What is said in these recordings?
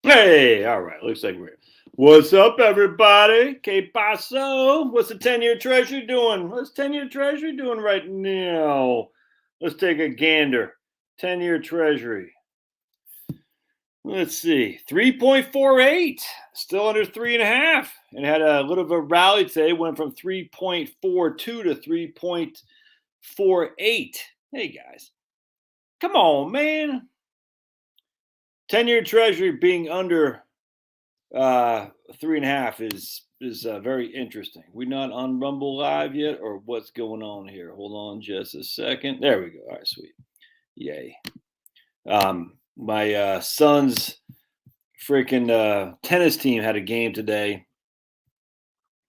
Hey, all right. Looks like we're. What's up, everybody? Que paso? What's the 10-year treasury doing? What's 10-year treasury doing right now? Let's take a gander. 10-year treasury. Let's see. 3.48. Still under 3.5. And had a little of a rally today. Went from 3.42 to 3.48. Hey, guys. Come on, man. 10-year treasury being under 3.5 is very interesting. We not on Rumble Live yet, or what's going on here? Hold on just a second. There we go. All right, sweet. Yay. My son's freaking tennis team had a game today.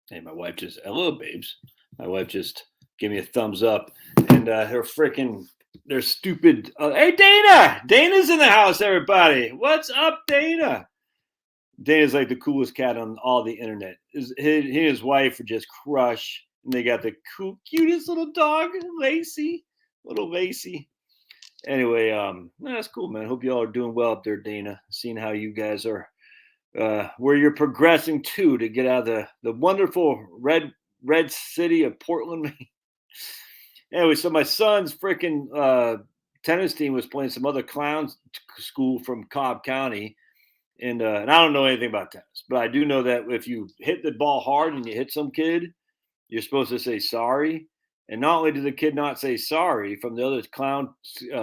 Hey, my wife just hello, babes. My wife just gave me a thumbs up, and their stupid. Hey, Dana! Dana's in the house, everybody. What's up, Dana? Dana's like the coolest cat on all the internet. He and his wife are just crush, and they got the cutest little dog, Lacey, little Lacey. Anyway, that's cool, man. Hope y'all are doing well up there, Dana. Seeing how you guys are, where you're progressing to get out of the wonderful red city of Portland, Maine. Anyway, so my son's freaking tennis team was playing some other clown school from Cobb County. And I don't know anything about tennis, but I do know that if you hit the ball hard and you hit some kid, you're supposed to say sorry. And not only did the kid not say sorry from the other clown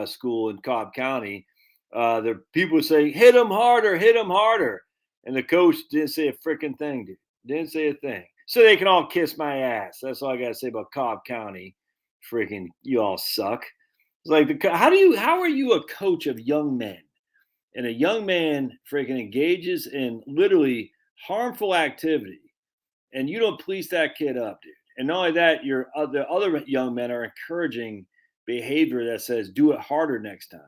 school in Cobb County, the people would say, hit him harder, hit him harder. And the coach didn't say a freaking thing, dude. Didn't say a thing. So they can all kiss my ass. That's all I got to say about Cobb County. Freaking, you all suck. It's like, how are you a coach of young men? And a young man freaking engages in literally harmful activity, and you don't police that kid up, dude. And not only that, the other young men are encouraging behavior that says, do it harder next time.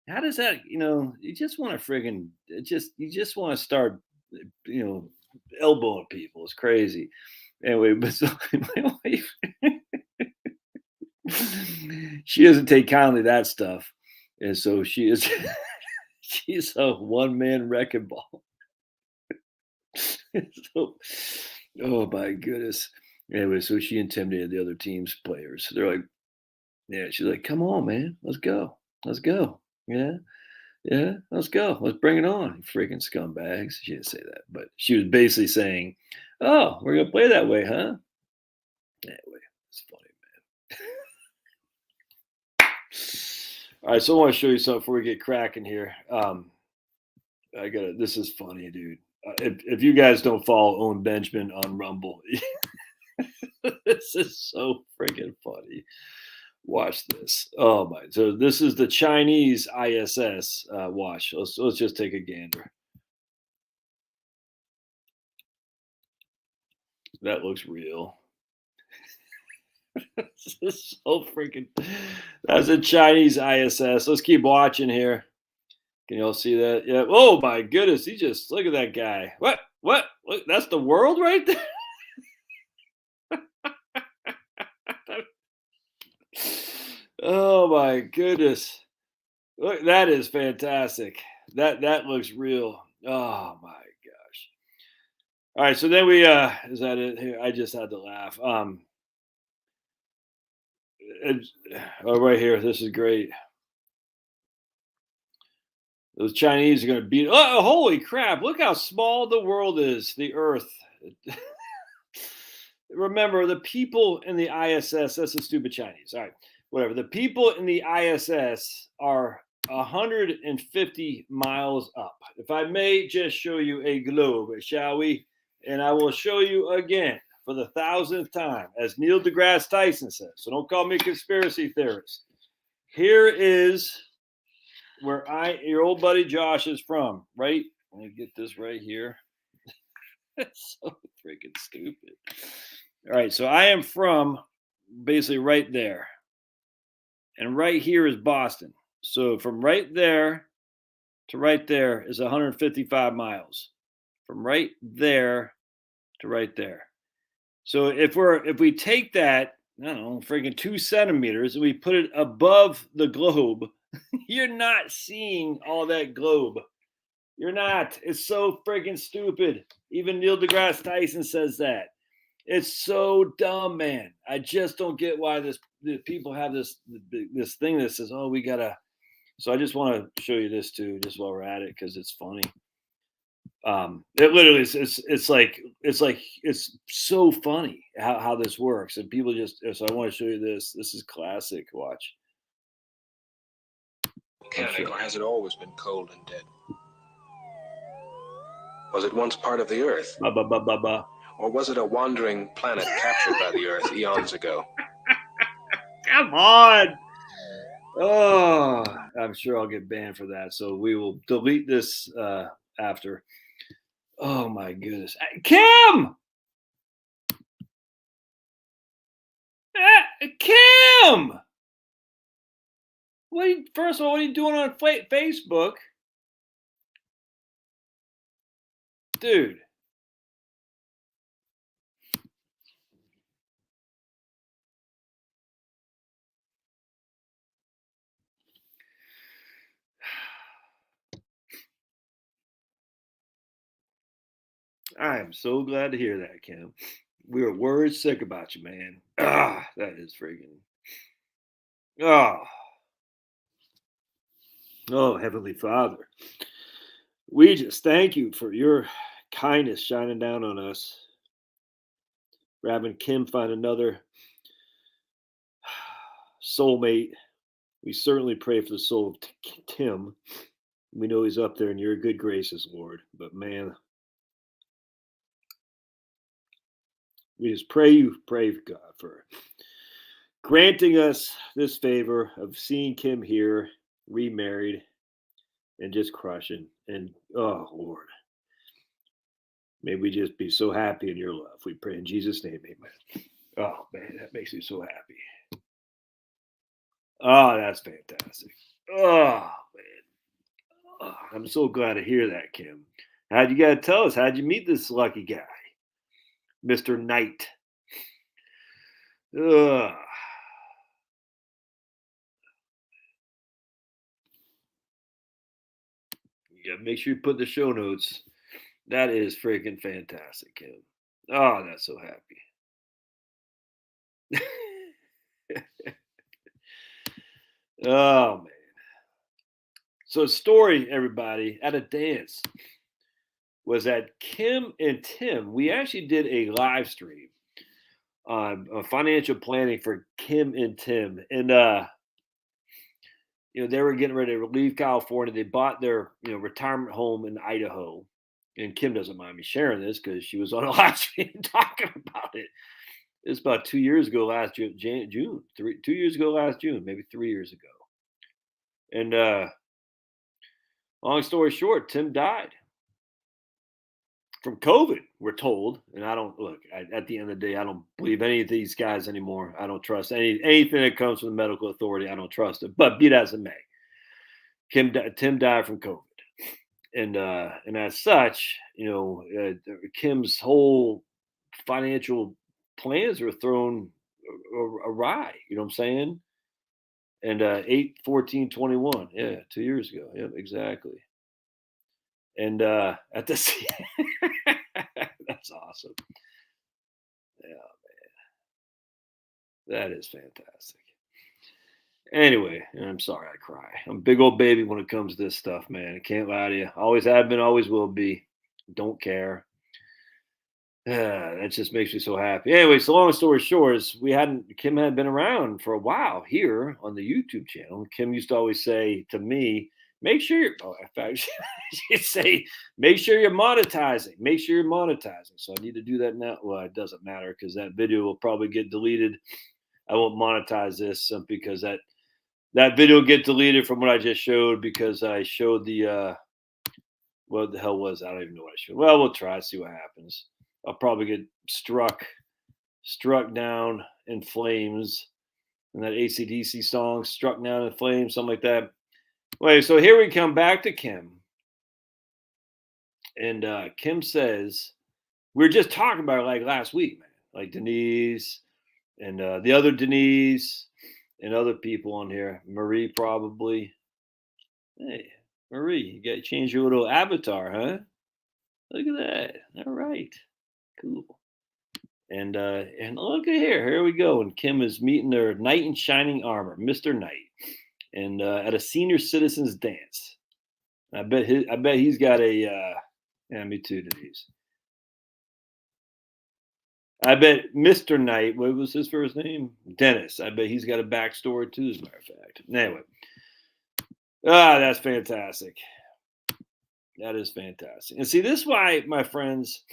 How does that, you just want to you just want to start, elbowing people. It's crazy. Anyway, but so my wife, she doesn't take kindly to that stuff. And so she is. She's a one-man wrecking ball. So, oh my goodness. Anyway, so she intimidated the other team's players. They're like, yeah, she's like, come on, man. Let's go. Let's go. Yeah. Yeah. Let's go. Let's bring it on. Freaking scumbags. She didn't say that, but she was basically saying, oh, we're going to play that way, huh? Anyway, it's funny, man. All right, so I want to show you something before we get cracking here. This is funny, dude. If you guys don't follow Owen Benjamin on Rumble, this is so freaking funny. Watch this. Oh my! So this is the Chinese ISS. Watch. Let's just take a gander. That looks real. This is so freaking. That's a Chinese ISS. Let's keep watching here. Can you all see that? Yeah. Oh my goodness. He just look at that guy. What? Look, that's the world right there. Oh my goodness. Look, that is fantastic. That looks real. Oh my gosh. All right, so then we is that it here? I just had to laugh. Right here, this is great. Those Chinese are going to beat. Oh, holy crap! Look how small the world is. The Earth. Remember, the people in the ISS. That's the stupid Chinese. All right, whatever. The people in the ISS are 150 miles up. If I may just show you a globe, shall we? And I will show you again for the 1,000th time, as Neil deGrasse Tyson says. So don't call me a conspiracy theorist. Here is where your old buddy Josh is from, right? Let me get this right here. That's so freaking stupid. All right, so I am from basically right there. And right here is Boston. So from right there to right there is 155 miles. From right there to right there. So if we take that, I don't know, freaking 2 centimeters, and we put it above the globe, you're not seeing all that globe. You're not. It's so freaking stupid. Even Neil deGrasse Tyson says that. It's so dumb, man. I just don't get why the people have this thing that says, "Oh, we gotta." So I just want to show you this too, just while we're at it, because it's funny. It literally is. It's so funny how this works, and people just. So I want to show you this. This is classic. Watch. Volcanic, or has it always been cold and dead? Was it once part of the Earth? Ba, ba, ba, ba, ba. Or was it a wandering planet captured by the Earth eons ago? Come on. Oh, I'm sure I'll get banned for that. So we will delete this after. Oh my goodness, Kim! Kim! First of all, what are you doing on Facebook? Dude. I am so glad to hear that, Kim. We were worried sick about you, man. Ah, that is freaking. Oh. Oh, Heavenly Father. We just thank you for your kindness shining down on us. For having Kim find another soulmate. We certainly pray for the soul of Tim. We know he's up there in your good graces, Lord. But man, we just pray God, for granting us this favor of seeing Kim here, remarried, and just crushing. And oh, Lord, may we just be so happy in your love. We pray in Jesus' name, amen. Oh, man, that makes me so happy. Oh, that's fantastic. Oh, man. Oh, I'm so glad to hear that, Kim. How'd you got to tell us? How'd you meet this lucky guy, Mr. Knight? Ugh. Yeah, make sure you put the show notes. That is freaking fantastic, Kim. Oh, that's so happy. Oh man. So story, everybody, at a dance was that Kim and Tim, we actually did a live stream on financial planning for Kim and Tim. And they were getting ready to leave California. They bought their, retirement home in Idaho. And Kim doesn't mind me sharing this because she was on a live stream talking about it. It's about 2 years ago, last June, 2 years ago, last June, maybe 3 years ago. And long story short, Tim died from COVID, we're told. And I don't at the end of the day, I don't believe any of these guys anymore. I don't trust anything that comes from the medical authority. I don't trust it. But be that as it may, Tim died from COVID. And as such, Kim's whole financial plans were thrown awry. You know what I'm saying? And 8/14/21, yeah, 2 years ago. Yep, exactly. And at this, that's awesome. Yeah, man, that is fantastic. Anyway, I'm sorry I cry. I'm a big old baby when it comes to this stuff, man. I can't lie to you. Always have been, always will be. Don't care. That just makes me so happy. Anyway, so long story short is Kim hadn't been around for a while here on the YouTube channel. Kim used to always say to me, make sure you're, in fact, she'd say, make sure you're monetizing. Make sure you're monetizing. So I need to do that now. Well, it doesn't matter because that video will probably get deleted. I won't monetize this because that video will get deleted from what I just showed because I showed the, what the hell was that? I don't even know what I showed. Well, we'll try, see what happens. I'll probably get struck down in flames. And that AC/DC song, Struck Down in Flames, something like that. Wait, so here we come back to Kim. And Kim says, we were just talking about it like last week, man. Like Denise and the other Denise and other people on here. Marie, probably. Hey, Marie, you got to change your little avatar, huh? Look at that. All right. Cool. And look at here. Here we go. And Kim is meeting their knight in shining armor, Mr. Knight, and at a senior citizens dance. I bet he's got a yeah, me too, Denise. I bet Mr. Knight, what was his first name? Dennis. I bet he's got a backstory too, as a matter of fact. Anyway. That's fantastic. That is fantastic. And see, this is why, my friends,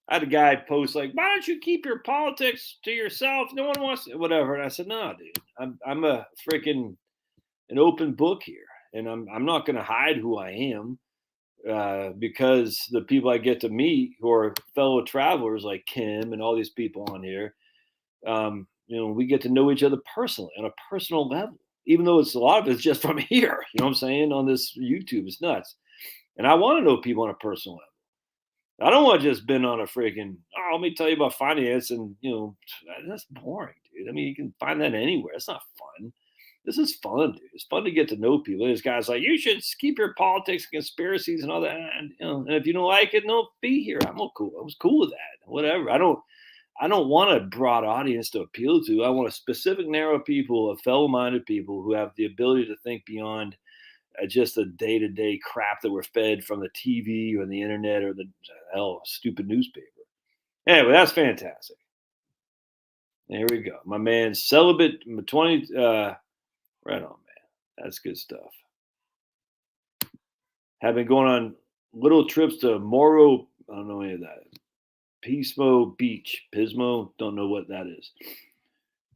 I had a guy post like, "Why don't you keep your politics to yourself? No one wants to, whatever." And I said, "No, dude, I'm a freaking an open book here, and I'm not going to hide who I am because the people I get to meet who are fellow travelers like Kim and all these people on here, we get to know each other personally on a personal level, even though it's a lot of it's just from here. You know what I'm saying? On this YouTube, it's nuts." And I want to know people on a personal level. I don't want to just been on a freaking, oh, let me tell you about finance. And, that's boring, dude. I mean, you can find that anywhere. It's not fun. This is fun, dude. It's fun to get to know people. There's guys like, you should keep your politics and conspiracies and all that. And if you don't like it, don't be here. I was cool with that. Whatever. I don't want a broad audience to appeal to. I want a specific narrow people, of fellow-minded people who have the ability to think beyond just the day-to-day crap that we're fed from the TV or the internet or the stupid newspaper. Anyway, that's fantastic. There we go. My man, celibate 20. Right on, man. That's good stuff. Have been going on little trips to Morro. I don't know any of that. Pismo Beach. Pismo. Don't know what that is.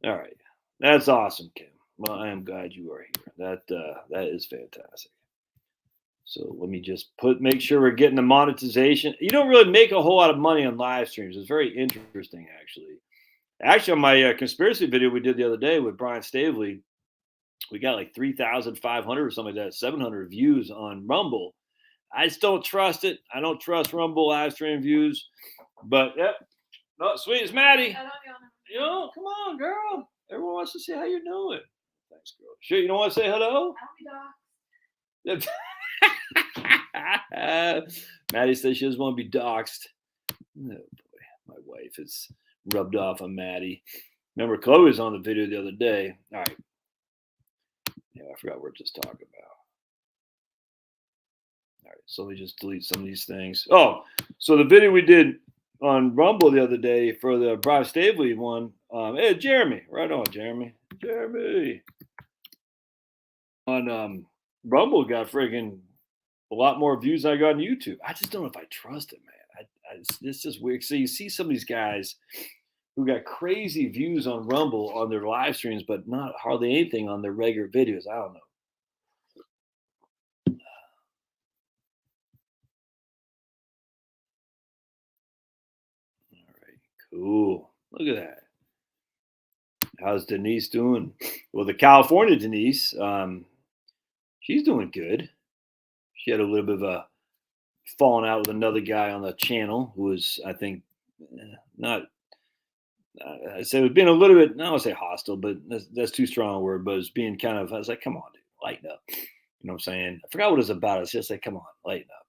All right. That's awesome, Kim. Well, I am glad you are here. That is fantastic. So let me just make sure we're getting the monetization. You don't really make a whole lot of money on live streams. It's very interesting, actually. Actually, on my conspiracy video we did the other day with Brian Stavely, we got like 3,500 or something like that, 700 views on Rumble. I just don't trust it. I don't trust Rumble live stream views. But yep, no, sweet as Maddie. Come on, girl. Everyone wants to see how you're doing. Thanks, girl. Sure, you don't want to say hello? Maddie says she doesn't want to be doxxed. Oh boy, my wife is rubbed off on Maddie. Remember, Chloe was on the video the other day. All right. Yeah, I forgot what we're just talking about. All right, so let me just delete some of these things. Oh, so the video we did on Rumble the other day for the Brian Stavely one. Hey, Jeremy. Right on, Jeremy. Jeremy. On Rumble got friggin' a lot more views than I got on YouTube. I just don't know if I trust it, man. It's just weird. So you see some of these guys who got crazy views on Rumble on their live streams, but not hardly anything on their regular videos. I don't know. All right, cool. Look at that. How's Denise doing? Well, the California Denise, she's doing good. She had a little bit of a falling out with another guy on the channel who was, I think, not. I said it was being a little bit. I don't want to say hostile, but that's too strong a word. But it's being kind of. I was like, "Come on, dude, lighten up." You know what I'm saying? I forgot what it was about. It's just like, "Come on, lighten up."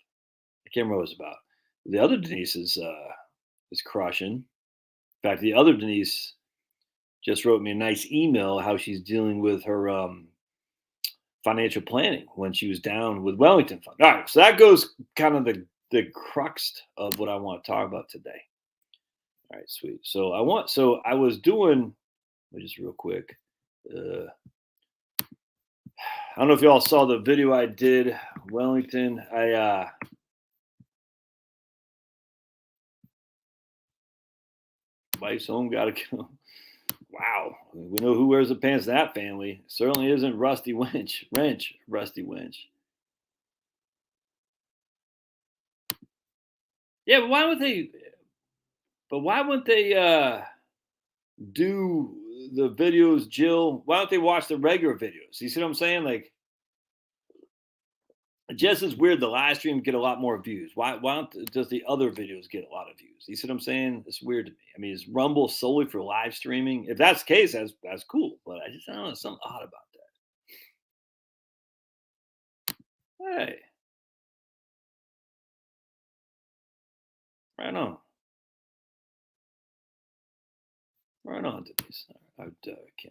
I can't remember what it was about. The other Denise is crushing. In fact, the other Denise just wrote me a nice email how she's dealing with her financial planning when she was down with Wellington Fund. All right, so that goes kind of the crux of what I want to talk about today. All right, sweet. So I was doing, just real quick. I don't know if y'all saw the video I did, Wellington. Wife's home, gotta go. Wow, we know who wears the pants in that family. It certainly isn't Rusty Rusty Winch. Yeah, but why would they? But why wouldn't they do the videos, Jill? Why don't they watch the regular videos? You see what I'm saying? Like, just as weird, the live stream get a lot more views. Why don't does the other videos get a lot of views? You see what I'm saying? It's weird to me. I mean, is Rumble solely for live streaming? If that's the case, that's cool. But I don't know, something odd about that. Hey, Right on. Right on, Denise. Kim.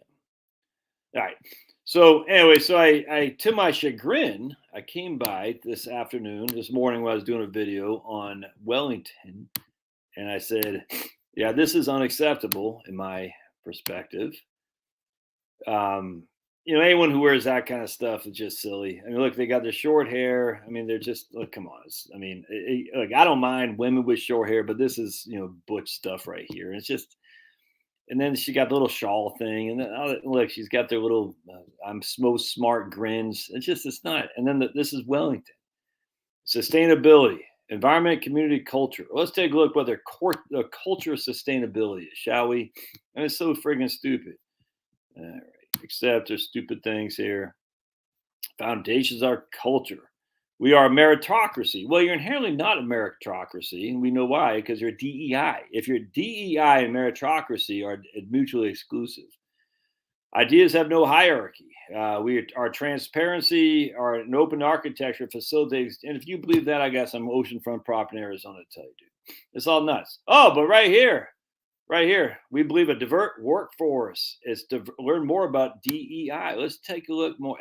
All right. So anyway, so I to my chagrin, I came by this morning when I was doing a video on Wellington, and I said, yeah, this is unacceptable in my perspective. Anyone who wears that kind of stuff is just silly. I mean, look, they got their short hair. I mean, they're just look. Come on. Like I don't mind women with short hair, but this is butch stuff right here. And it's just, and then she got the little shawl thing, and then look, she's got their little "I'm most smart" grins. It's not. And then this is Wellington, sustainability, environment, community, culture. Let's take a look what their culture of sustainability is, shall we? And it's so friggin' stupid. All right. Except there's stupid things here. Foundations are culture. We are a meritocracy. Well, you're inherently not a meritocracy, and we know why, because you're a DEI. If you're DEI and meritocracy are mutually exclusive. Ideas have no hierarchy. Our transparency, an open architecture facilitates. And if you believe that, I got some oceanfront property in Arizona to tell you, dude. It's all nuts. Oh, but right here, we believe a divert workforce is to learn more about DEI. Let's take a look more.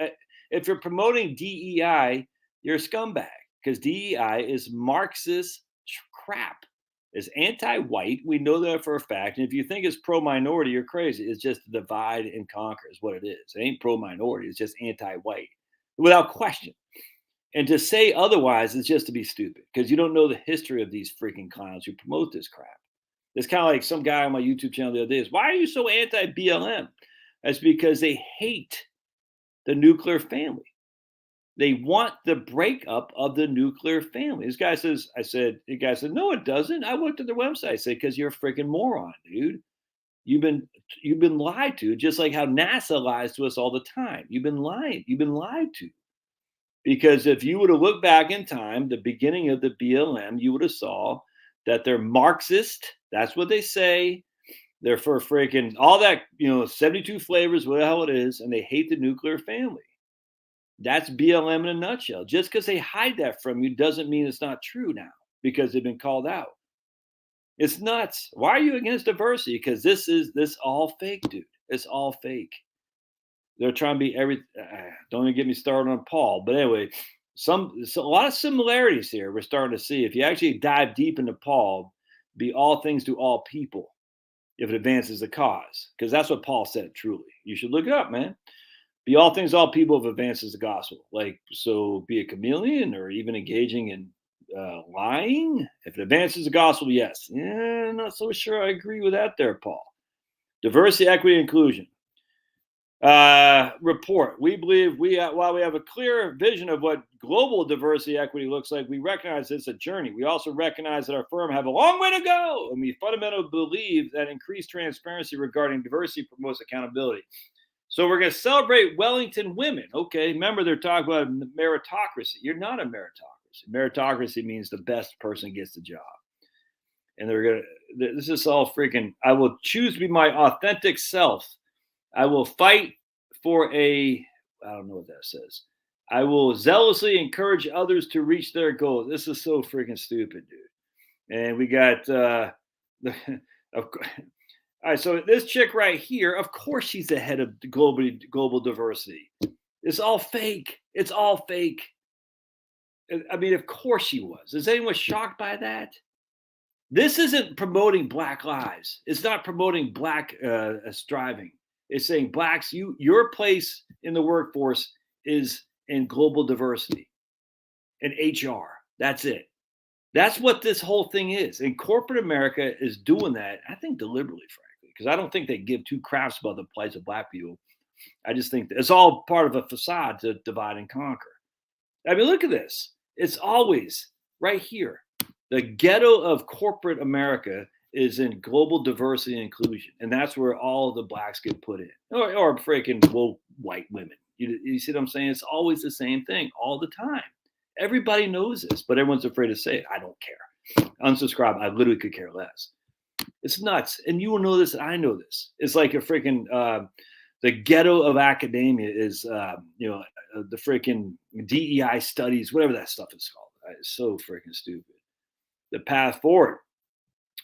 If you're promoting DEI, you're a scumbag because DEI is Marxist crap. It's anti-white. We know that for a fact. And if you think it's pro-minority, you're crazy. It's just divide and conquer is what it is. It ain't pro-minority. It's just anti-white without question. And to say otherwise is just to be stupid because you don't know the history of these freaking clowns who promote this crap. It's kind of like some guy on my YouTube channel the other day is, why are you so anti-BLM? That's because they hate the nuclear family. They want the breakup of the nuclear family. This guy says, the guy said, no, it doesn't. I looked at their website. I said, because you're a freaking moron, dude. You've been lied to, just like how NASA lies to us all the time. You've been lied to. Because if you would have looked back in time, the beginning of the BLM, you would have saw that they're Marxist. That's what they say. They're for freaking all that, 72 flavors, whatever the hell it is, and they hate the nuclear family. That's BLM in a nutshell. Just because they hide that from you doesn't mean it's not true now because they've bbeen called out. It's nuts. Why are you against diversity? Because this all fake, dude. It's all fake. They're trying to be don't even get me started on Paul. But anyway, a lot of similarities here we're starting to see. If you actually dive deep into Paul, be all things to all people if it advances the cause. Because that's what Paul said, truly. You should look it up, man. Be all things to all people if it advances the gospel. So be a chameleon or even engaging in lying. If it advances the gospel, yes. Yeah, I'm not so sure I agree with that there, Paul. Diversity, equity, inclusion. Report. We believe while we have a clear vision of what global diversity equity looks like, we recognize it's a journey. We also recognize that our firm have a long way to go, and we fundamentally believe that increased transparency regarding diversity promotes accountability. So we're going to celebrate Wellington women. Okay, remember they're talking about meritocracy. You're not a meritocracy. Meritocracy means the best person gets the job. And this is all freaking, I will choose to be my authentic self. I will fight for I don't know what that says. I will zealously encourage others to reach their goals. This is so freaking stupid, dude. And we got, all right, so this chick right here, of course she's the head of global diversity. It's all fake. It's all fake. I mean, of course she was. Is anyone shocked by that? This isn't promoting Black lives. It's not promoting Black striving. It's saying Blacks, your place in the workforce is in global diversity and HR. That's it. That's what this whole thing is. And corporate America is doing that, I think, deliberately, frankly, because I don't think they give two craps about the plight of Black people. I just think that it's all part of a facade to divide and conquer. I mean, look at this. It's always right here. The ghetto of corporate America is in global diversity and inclusion. And that's where all the Blacks get put in. Or freaking woke white women. You see what I'm saying? It's always the same thing all the time. Everybody knows this, but everyone's afraid to say it. I don't care. Unsubscribe. I literally could care less. It's nuts. And you will know this, and I know this. It's like a freaking, the ghetto of academia is, the freaking DEI studies, whatever that stuff is called. It's so freaking stupid. The path forward.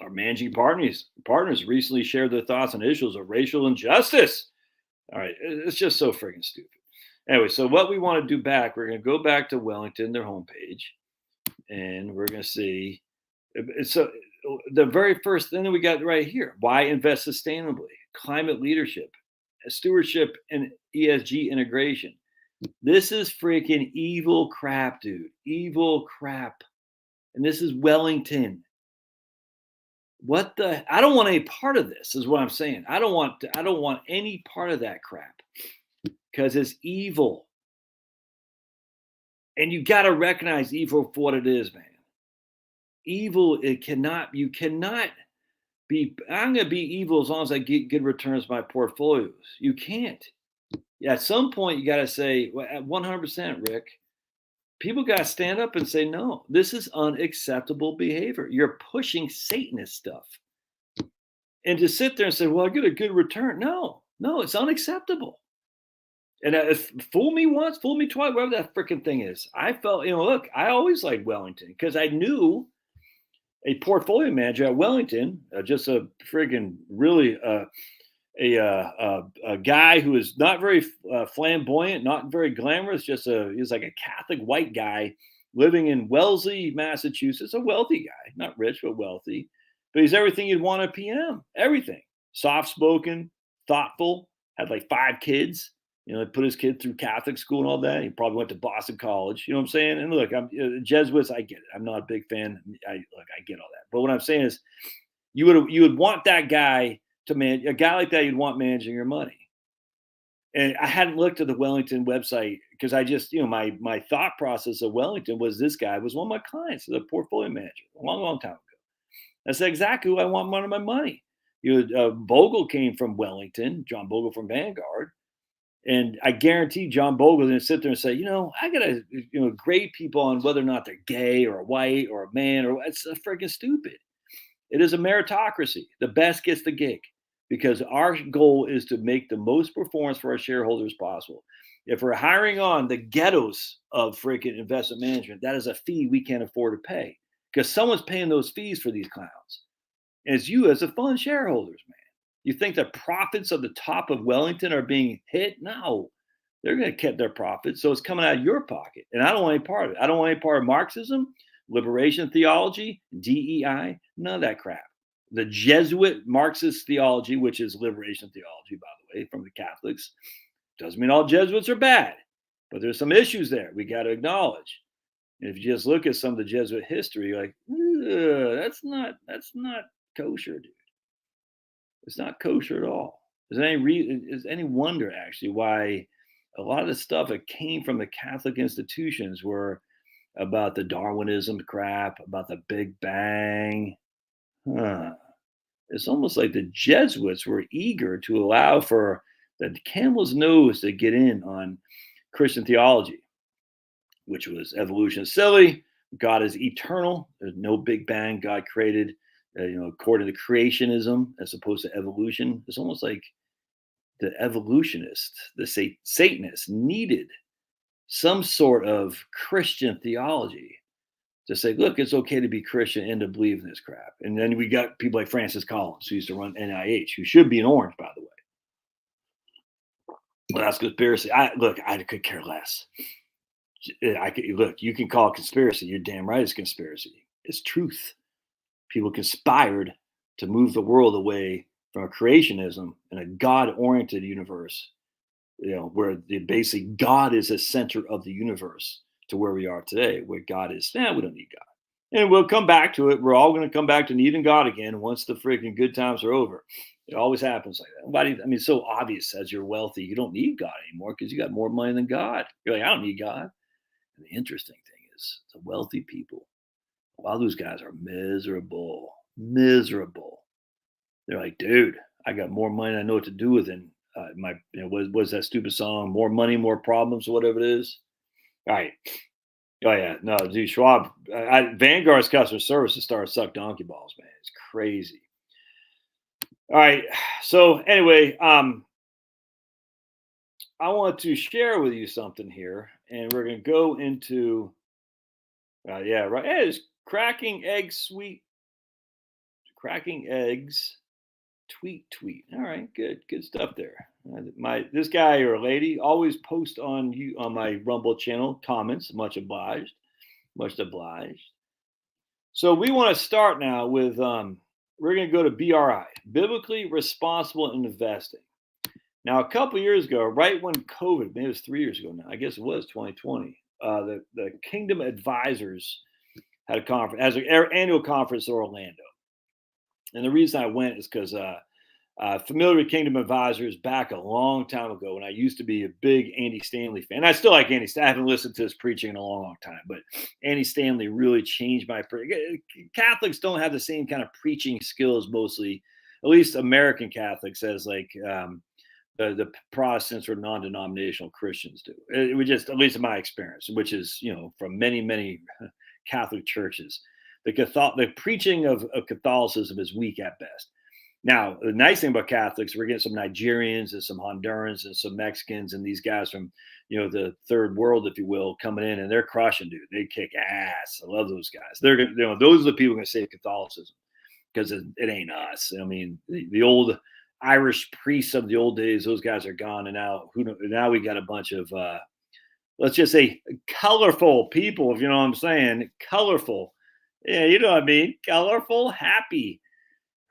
Our managing partners recently shared their thoughts on issues of racial injustice. All right, it's just so freaking stupid. Anyway, so what we want to do back, we're going to go back to Wellington, their homepage, and we're going to see. So the very first thing that we got right here: why invest sustainably, climate leadership, stewardship, and ESG integration. This is freaking evil crap, dude. Evil crap. And this is Wellington. What the? I don't want any part of this. Is what I'm saying. I don't want any part of that crap because it's evil. And you got to recognize evil for what it is, man. Evil. You cannot be. I'm going to be evil as long as I get good returns on my portfolios. You can't. Yeah, at some point you got to say, well, at 100%, Rick. People got to stand up and say, no, this is unacceptable behavior. You're pushing Satanist stuff. And to sit there and say, well, I get a good return. No, it's unacceptable. And if fool me once, fool me twice, whatever that freaking thing is. I felt, look, I always liked Wellington because I knew a portfolio manager at Wellington, just a friggin' really a guy who is not very flamboyant, not very glamorous. He's like a Catholic white guy living in Wellesley, Massachusetts. A wealthy guy, not rich but wealthy. But he's everything you'd want a PM. Everything. Soft-spoken, thoughtful. Had like 5 kids. Put his kid through Catholic school and all that. He probably went to Boston College. You know what I'm saying? And look, I'm Jesuits. I get it. I'm not a big fan. I get all that. But what I'm saying is, you would want that guy to manage. A guy like that, you'd want managing your money. And I hadn't looked at the Wellington website because I just, my thought process of Wellington was this guy was one of my clients, the portfolio manager, a long time ago. That's exactly who I want one of my money. Bogle came from Wellington, John Bogle from Vanguard. And I guarantee John Bogle is going to sit there and say, I got to, grade people on whether or not they're gay or white or a man or it's freaking stupid. It is a meritocracy. The best gets the gig because our goal is to make the most performance for our shareholders possible. If we're hiring on the ghettos of freaking investment management, that is a fee we can't afford to pay because someone's paying those fees for these clowns. And it's you as the fund shareholders, man. You think the profits of the top of Wellington are being hit? No, they're going to keep their profits. So it's coming out of your pocket. And I don't want any part of it. I don't want any part of Marxism, liberation theology, DEI, none of that crap. The Jesuit Marxist theology, which is liberation theology, by the way, from the Catholics, doesn't mean all Jesuits are bad, but there's some issues there we got to acknowledge. And if you just look at some of the Jesuit history, you're like, that's not kosher, dude. It's not kosher at all. Is any wonder actually why a lot of the stuff that came from the Catholic institutions were about the Darwinism crap, about the Big Bang. It's almost like the Jesuits were eager to allow for the camel's nose to get in on Christian theology, which was evolution is silly, God is eternal, there's no Big Bang, God created, according to creationism as opposed to evolution. It's almost like the evolutionists, the Satanists needed some sort of Christian theology to say, look, it's okay to be Christian and to believe in this crap. And then we got people like Francis Collins, who used to run NIH, who should be an orange, by the way. Well, that's conspiracy. I could care less. You can call it conspiracy. You're damn right it's conspiracy. It's truth. People conspired to move the world away from a creationism and a God-oriented universe, where basically God is the center of the universe, to where we are today, where God is, we don't need God. And we'll come back to it. We're all going to come back to needing God again once the freaking good times are over. It always happens like that. It's so obvious as you're wealthy, you don't need God anymore because you got more money than God. You're like, I don't need God. And the interesting thing is the wealthy people, a lot of those guys are miserable. They're like, dude, I got more money than I know what to do with. And what's that stupid song? More money, more problems, or whatever it is. All right. Oh yeah, no, dude, Schwab, Vanguard's customer service has started to suck donkey balls, man. It's crazy. All right. So anyway, I want to share with you something here, and we're going to go into, right. Hey, it's cracking egg sweet Cracking eggs. Tweet. All right, good stuff there. This guy or lady always post on my Rumble channel comments. Much obliged. So we want to start now with we're going to go to BRI, biblically responsible investing. Now, a couple years ago, right when COVID, maybe it was 3 years ago now, I guess it was 2020, the Kingdom Advisors had a conference, as an annual conference in Orlando. And the reason I went is because familiar with Kingdom Advisors back a long time ago when I used to be a big Andy Stanley fan. I still like Andy Stanley. I haven't listened to his preaching in a long time, but Andy Stanley really changed my Catholics don't have the same kind of preaching skills mostly, at least American Catholics, as like the Protestants or non-denominational Christians do. It was just, at least in my experience, which is, from many Catholic churches, the preaching of Catholicism is weak at best. Now, the nice thing about Catholics, we're getting some Nigerians and some Hondurans and some Mexicans and these guys from, the third world, if you will, coming in, and they're crushing, dude. They kick ass. I love those guys. They're gonna, those are the people going to save Catholicism, because it ain't us. I mean, the old Irish priests of the old days, those guys are gone, and now we got a bunch of let's just say colorful people, if you know what I'm saying, colorful. Yeah, you know what I mean, colorful, happy,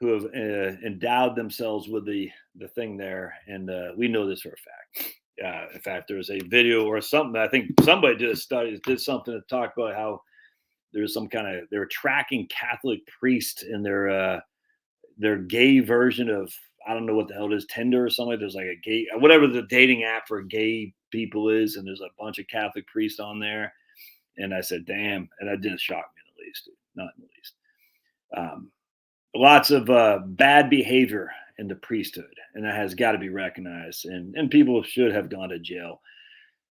who have endowed themselves with the thing there, and we know this for a fact. In fact, there was a video or something. I think somebody did something to talk about how there's some kind of, they're tracking Catholic priests in their gay version of, I don't know what the hell it is, Tinder or something. There's like a gay, whatever the dating app for gay people is, and there's a bunch of Catholic priests on there. And I said, damn, and that didn't shock me in the least, not in the least. Lots of bad behavior in the priesthood, and that has got to be recognized. And people should have gone to jail.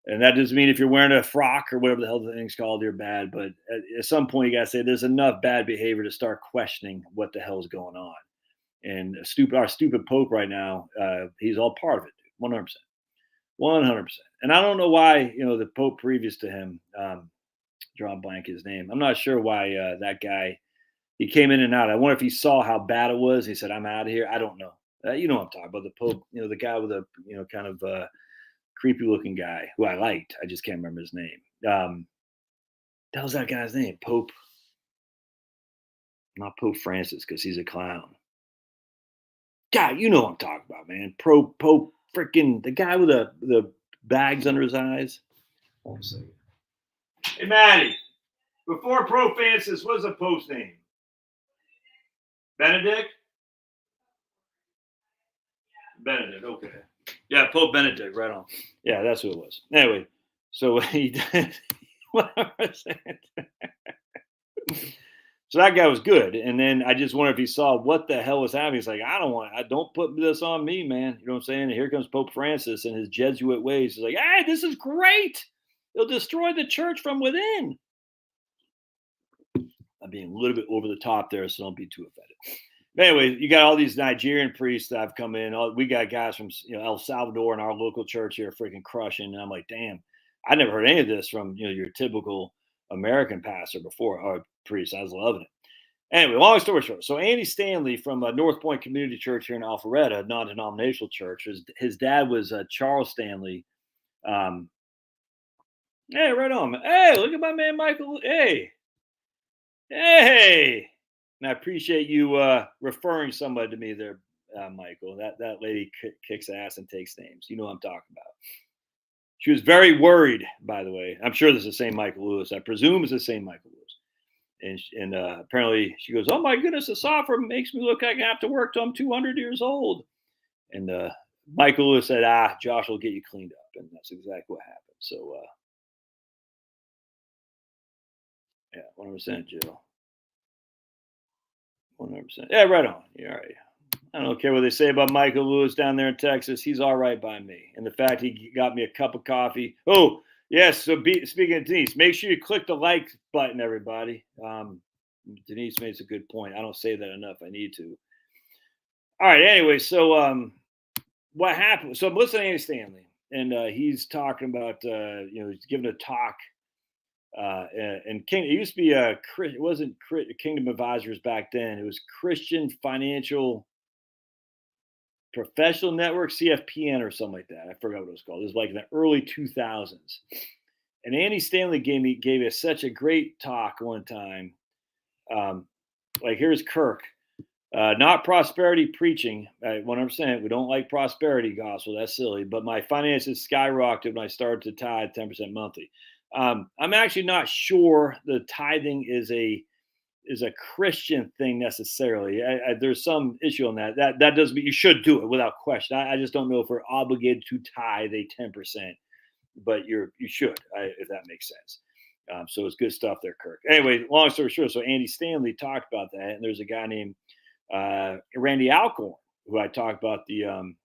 And that doesn't mean if you're wearing a frock or whatever the hell the thing's called, you're bad. But at some point, you got to say there's enough bad behavior to start questioning what the hell is going on. And our stupid Pope right now, he's all part of it, dude, 100%. And I don't know why, the Pope previous to him, drawing blank his name, I'm not sure why that guy, he came in and out. I wonder if he saw how bad it was. He said, I'm out of here. I don't know. You know what I'm talking about. The Pope, the guy with a, kind of creepy looking guy who I liked. I just can't remember his name. That was that guy's name. Pope. Not Pope Francis, because he's a clown. God, you know what I'm talking about, man. Pope freaking, the guy with the bags under his eyes. Hold on a second. Hey, Maddie. Before Pope Francis, what's the Pope's name? Benedict? Benedict, okay. Yeah, Pope Benedict, right on. Yeah, that's who it was. Anyway, so he did. So that guy was good. And then I just wonder if he saw what the hell was happening. He's like, don't put this on me, man. You know what I'm saying? And here comes Pope Francis and his Jesuit ways. He's like, hey, this is great. It'll destroy the church from within. I'm being a little bit over the top there, so don't be too offended. But anyway, you got all these Nigerian priests that have come in. We got guys from El Salvador in our local church here freaking crushing. And I'm like, damn, I never heard any of this from your typical American pastor before, or priest. I was loving it. Anyway, long story short, so Andy Stanley from North Point Community Church here in Alpharetta, non-denominational church, his dad was Charles Stanley. Hey, right on. Hey, look at my man Michael. Hey. And I appreciate you referring somebody to me there, Michael. That lady kicks ass and takes names. You know what I'm talking about. She was very worried, by the way. I'm sure this is the same Michael Lewis. I presume it's the same Michael Lewis. And apparently she goes, oh, my goodness, the software makes me look like I have to work till I'm 200 years old. And Michael Lewis said, Josh will get you cleaned up. And that's exactly what happened. So, yeah, 100%, Jill. 100%. Yeah, right on. You're all right. I don't care what they say about Michael Lewis down there in Texas. He's all right by me. And the fact he got me a cup of coffee. Oh, yes. So speaking of Denise, make sure you click the like button, everybody. Denise makes a good point. I don't say that enough. I need to. All right. Anyway, so what happened? So I'm listening to Andy Stanley, and he's talking about, he's giving a talk And King, it used to be it wasn't Kingdom Advisors back then. It was Christian Financial Professional Network, CFPN or something like that. I forgot what it was called. It was like in the early 2000s. And Andy Stanley gave us such a great talk one time. Like here's Kirk, not prosperity preaching. 100%. We don't like prosperity gospel. That's silly. But my finances skyrocketed when I started to tithe 10% monthly. I'm actually not sure the tithing is a Christian thing necessarily. There's some issue on that. That doesn't mean you should do it without question. I just don't know if we're obligated to tithe a 10%, but you should, if that makes sense. So it's good stuff there, Kirk. Anyway, long story short, so Andy Stanley talked about that, and there's a guy named Randy Alcorn who I talked about the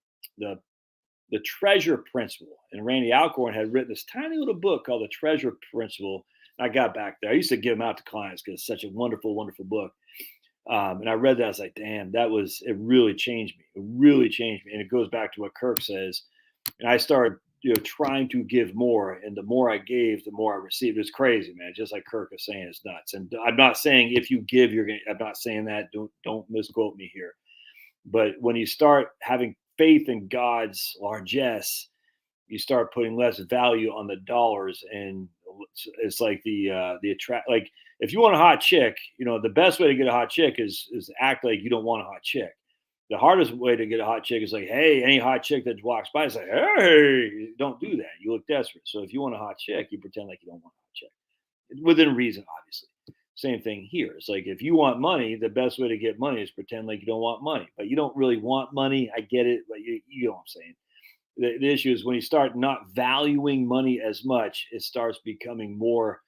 treasure principle. And Randy Alcorn had written this tiny little book called The Treasure Principle. I got back there. I used to give them out to clients because it's such a wonderful, wonderful book. And I read that. I was like, damn, it really changed me. It really changed me. And it goes back to what Kirk says. And I started, trying to give more. And the more I gave, the more I received. It's crazy, man. Just like Kirk is saying, it's nuts. And I'm not saying if you give, I'm not saying that. Don't misquote me here. But when you start having faith in God's largesse, you start putting less value on the dollars, and it's like the attract. Like if you want a hot chick, the best way to get a hot chick is act like you don't want a hot chick. The hardest way to get a hot chick is like, hey, any hot chick that walks by, it's like, hey, don't do that. You look desperate. So if you want a hot chick, you pretend like you don't want a hot chick, within reason, obviously. Same thing here. It's like if you want money, the best way to get money is pretend like you don't want money, but you don't really want money. I get it, but you know what I'm saying. The issue is when you start not valuing money as much, it starts becoming more.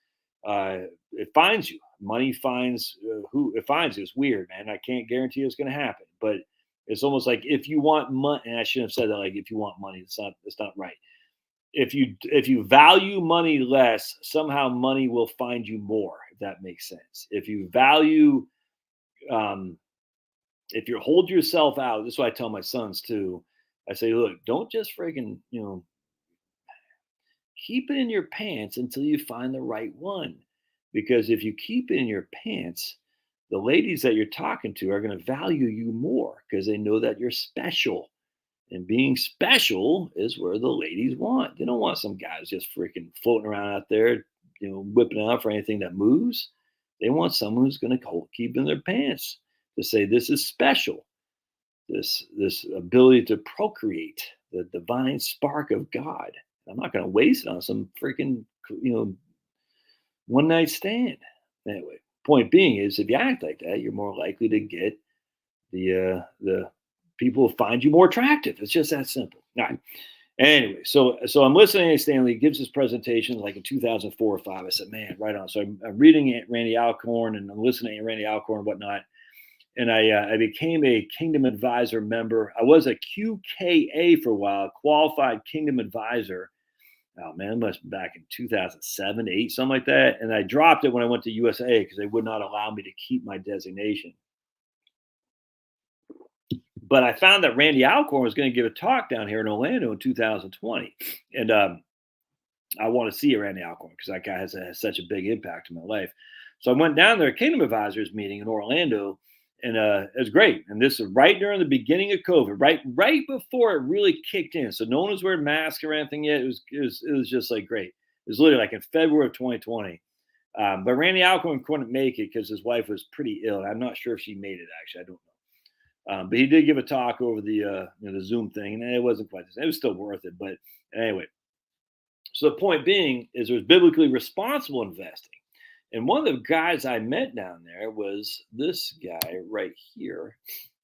It finds you. Money finds who it finds you. It's weird, man. I can't guarantee it's going to happen, but it's almost like if you want money, and I shouldn't have said that. Like if you want money, it's not right. If you value money less, somehow money will find you more. If that makes sense. If you value, if you hold yourself out, this is what I tell my sons too. I say, look, don't just freaking, keep it in your pants until you find the right one. Because if you keep it in your pants, the ladies that you're talking to are going to value you more because they know that you're special. And being special is where the ladies want. They don't want some guys just freaking floating around out there, whipping out for anything that moves. They want someone who's going to keep in their pants to say, this is special. This ability to procreate, the divine spark of God. I'm not going to waste it on some freaking, one night stand. Anyway, point being is if you act like that, you're more likely to get the people find you more attractive. It's just that simple. All right. Anyway, so I'm listening to Stanley gives his presentation like in 2004 or 5. I said, man, right on. So I'm reading Randy Alcorn and I'm listening to Randy Alcorn and whatnot. And I became a Kingdom Advisor member. I was a QKA for a while, qualified Kingdom Advisor. Oh man, it must be back in 2007, 8, something like that. And I dropped it when I went to USA because they would not allow me to keep my designation. But I found that Randy Alcorn was going to give a talk down here in Orlando in 2020. And I want to see Randy Alcorn because that guy has such a big impact in my life. So I went down there, Kingdom Advisors meeting in Orlando, and it was great. And this is right during the beginning of COVID, right before it really kicked in. So no one was wearing masks or anything yet. It was just like great. It was literally like in February of 2020. But Randy Alcorn couldn't make it because his wife was pretty ill. I'm not sure if she made it, actually. I don't know. But he did give a talk over the Zoom thing, and it wasn't quite the same. It was still worth it. But anyway, so the point being is there's biblically responsible investing. And one of the guys I met down there was this guy right here,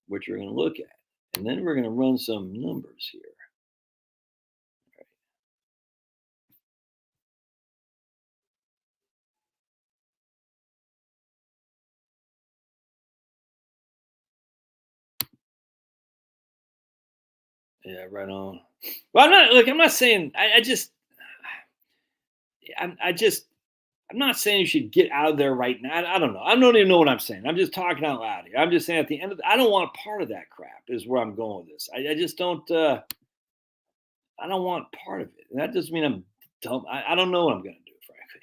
which we're going to look at. And then we're going to run some numbers here. Yeah, right on. Well, I'm not saying, I'm not saying you should get out of there right now. I don't know. I don't even know what I'm saying. I'm just talking out loud here. I'm just saying at the end of I don't want a part of that crap is where I'm going with this. I just don't, I don't want part of it. And that doesn't mean I'm dumb. I don't know what I'm going to do, frankly.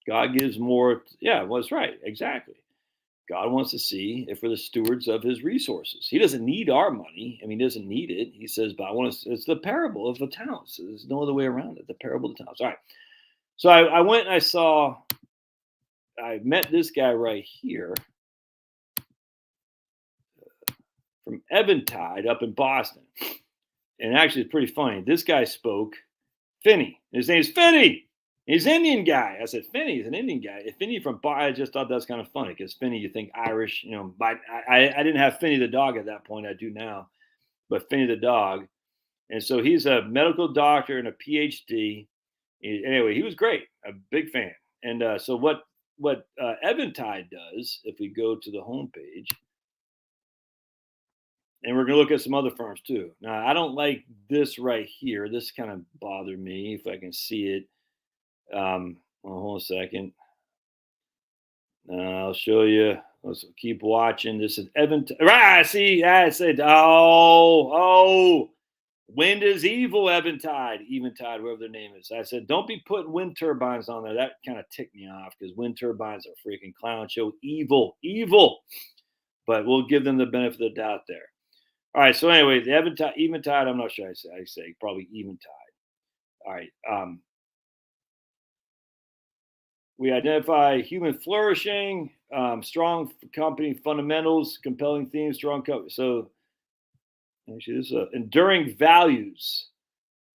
God gives more. Yeah, well, that's right. Exactly. God wants to see if we're the stewards of his resources. He doesn't need our money. I mean, he doesn't need it. He says, but I want to, it's the parable of the talents. There's no other way around it. The parable of the talents. All right. So I went and I met this guy right here from Eventide up in Boston. And actually, it's pretty funny. This guy spoke Finney. His name's Finney. He's an Indian guy. I said, Finney, he's an Indian guy. If Finney from I just thought that's kind of funny because Finney, you think Irish, but I didn't have Finney the dog at that point. I do now, but Finney the dog. And so he's a medical doctor and a PhD. Anyway, he was great. A big fan. And so what Eventide does, if we go to the homepage, and we're going to look at some other firms too. Now, I don't like this right here. This kind of bothered me if I can see it. Well, hold on a second. I'll show you. Let's keep watching. This is Eventide. Right, see, I said, wind is evil, Eventide, whoever their name is. I said, don't be putting wind turbines on there. That kind of ticked me off because wind turbines are freaking clown show. Evil. But we'll give them the benefit of the doubt there. All right. So anyway, the Eventide, I'm not sure I say probably Eventide. All right. We identify human flourishing, strong company fundamentals, compelling themes, strong company. So actually, this is enduring values.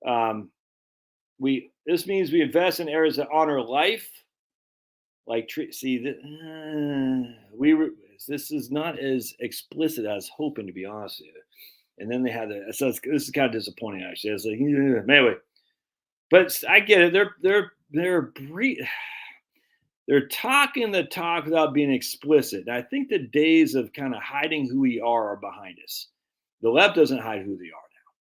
This means we invest in areas that honor life. Like this is not as explicit as hoping, to be honest with you. And then they had so this is kind of disappointing actually. It's like anyway, but I get it. They're talking the talk without being explicit. And I think the days of kind of hiding who we are behind us. The left doesn't hide who they are now.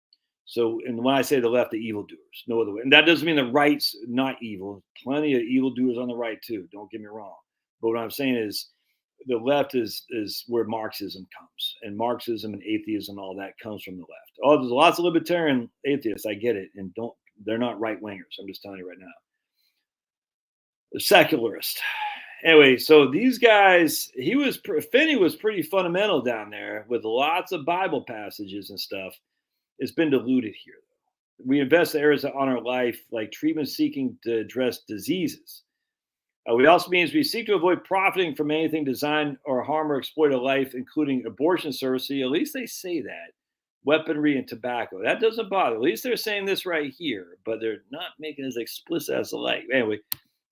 So, and when I say the left, the evildoers, no other way. And that doesn't mean the right's not evil. Plenty of evildoers on the right too. Don't get me wrong. But what I'm saying is, the left is where Marxism comes, and Marxism and atheism, all that comes from the left. Oh, there's lots of libertarian atheists. I get it, and they're not right wingers. I'm just telling you right now. The secularist. Anyway, so these guys, Finney was pretty fundamental down there with lots of Bible passages and stuff. It's been diluted here. We invest in areas that honor life, like treatment seeking to address diseases. We also means we seek to avoid profiting from anything designed or harm or exploit a life, including abortion service. See, at least they say that. Weaponry and tobacco. That doesn't bother. At least they're saying this right here, but they're not making it as explicit as they like. Anyway,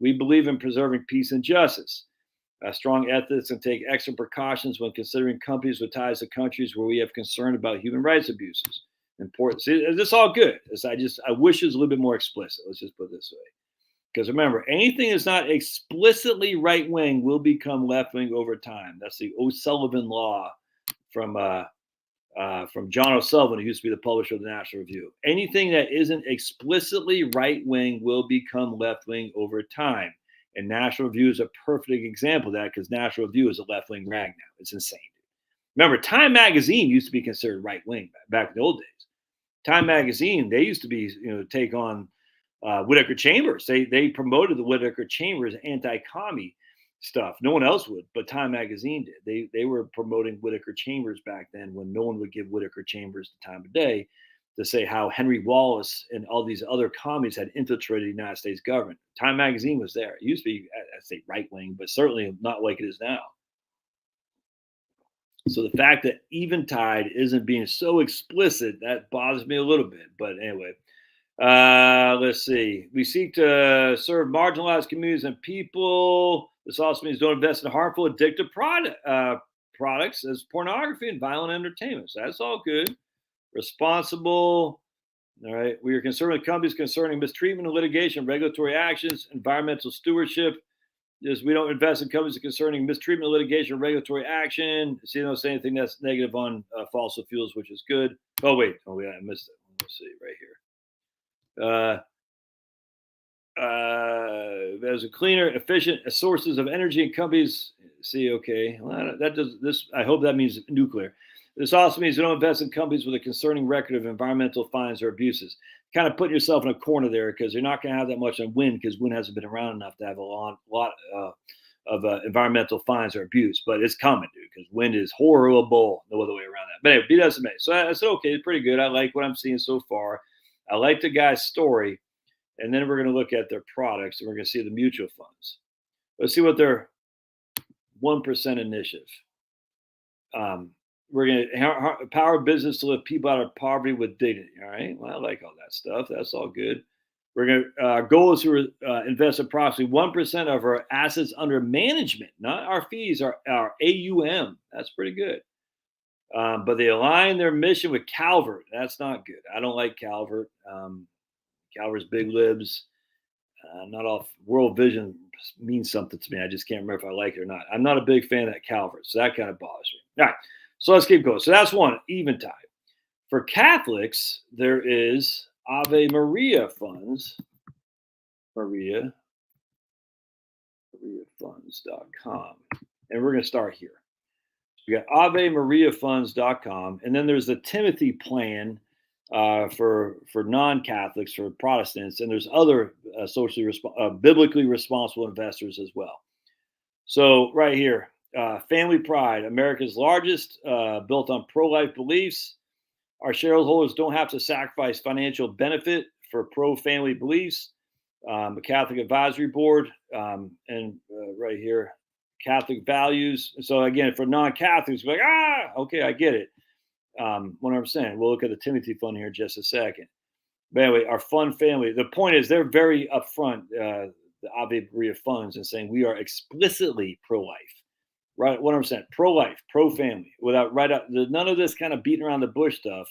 we believe in preserving peace and justice. Strong ethics and take extra precautions when considering companies with ties to countries where we have concern about human rights abuses. Important. See, this is all good. I wish it was a little bit more explicit. Let's just put it this way. Because remember, anything that's not explicitly right wing will become left wing over time. That's the O'Sullivan law from John O'Sullivan, who used to be the publisher of the National Review. Anything that isn't explicitly right wing will become left wing over time. And National Review is a perfect example of that because National Review is a left wing rag now. It's insane. Remember, Time Magazine used to be considered right wing back in the old days. Time Magazine, they used to be, take on Whittaker Chambers. They promoted the Whittaker Chambers anti-commie stuff. No one else would, but Time Magazine did. They were promoting Whittaker Chambers back then when no one would give Whittaker Chambers the time of day to say how Henry Wallace and all these other commies had infiltrated the United States government. Time Magazine was there. It used to be, I'd say right-wing, but certainly not like it is now. So the fact that Eventide isn't being so explicit, that bothers me a little bit. But anyway, let's see. We seek to serve marginalized communities and people. This also means don't invest in harmful, addictive products as pornography and violent entertainment. So that's all good. Responsible. All right. We are concerned with companies concerning mistreatment and litigation, regulatory actions, environmental stewardship. We don't invest in companies concerning mistreatment, litigation, regulatory action. So you don't say anything that's negative on fossil fuels, which is good. Oh, wait. I missed it. Let's see right here. There's a cleaner, efficient sources of energy and companies. See, okay. Well, that does this. I hope that means nuclear. This also means you don't invest in companies with a concerning record of environmental fines or abuses. Kind of putting yourself in a corner there because you're not going to have that much on wind because wind hasn't been around enough to have a lot of environmental fines or abuse. But it's coming, dude, because wind is horrible. No other way around that. But anyway, be that as it may. So I said, okay, it's pretty good. I like what I'm seeing so far. I like the guy's story. And then we're going to look at their products and we're going to see the mutual funds. Let's see what their 1% initiative. We're going to empower business to lift people out of poverty with dignity. All right. Well, I like all that stuff. That's all good. We're going to, our goal is to invest approximately 1% of our assets under management, not our fees, our AUM. That's pretty good. But they align their mission with Calvert. That's not good. I don't like Calvert. Calvert's big libs. Not all World Vision means something to me. I just can't remember if I like it or not. I'm not a big fan of that Calvert, so that kind of bothers me. All right, so let's keep going. So that's one, Eventide. For Catholics, there is Ave Maria Funds. MariaFunds.com. And we're going to start here. We got AveMariaFunds.com, and then there's the Timothy Plan for non-Catholics, for Protestants, and there's other biblically responsible investors as well. So right here, Family Pride, America's largest, built on pro-life beliefs. Our shareholders don't have to sacrifice financial benefit for pro-family beliefs. A Catholic Advisory Board, and right here, Catholic values. So again, for non-Catholics, like, okay, I get it. 100%. We'll look at the Timothy Fund here in just a second. But anyway, our fund family. The point is, they're very upfront, the Ave Maria Funds, and saying we are explicitly pro-life, right? 100% pro-life, pro-family, without none of this kind of beating around the bush stuff.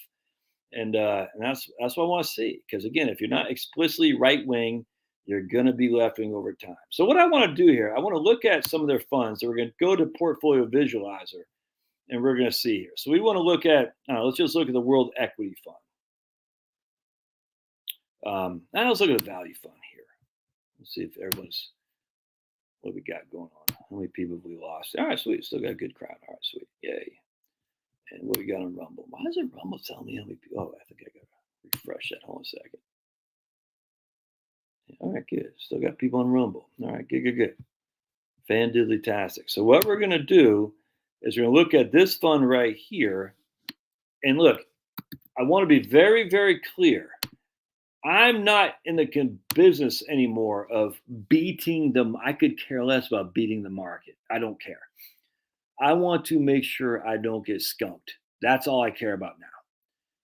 And that's what I want to see. Because again, if you're not explicitly right-wing, you're going to be left-wing over time. So what I want to do here, I want to look at some of their funds. So we're going to go to Portfolio Visualizer, and we're going to see here. So we want to look at, let's just look at the World Equity Fund. Now let's look at the Value Fund here. Let's see if what we got going on. How many people have we lost? All right, sweet. Still got a good crowd. All right, sweet. Yay. And what we got on Rumble? Why is it Rumble telling me how many people? Oh, I think I got to refresh that. Hold on a second. All right, good. Still got people on Rumble. All right, good. Fan-diddly-tastic. So what we're going to do is we're going to look at this fund right here. And look, I want to be very, very clear. I'm not in the business anymore of beating them. I could care less about beating the market. I don't care. I want to make sure I don't get skunked. That's all I care about now.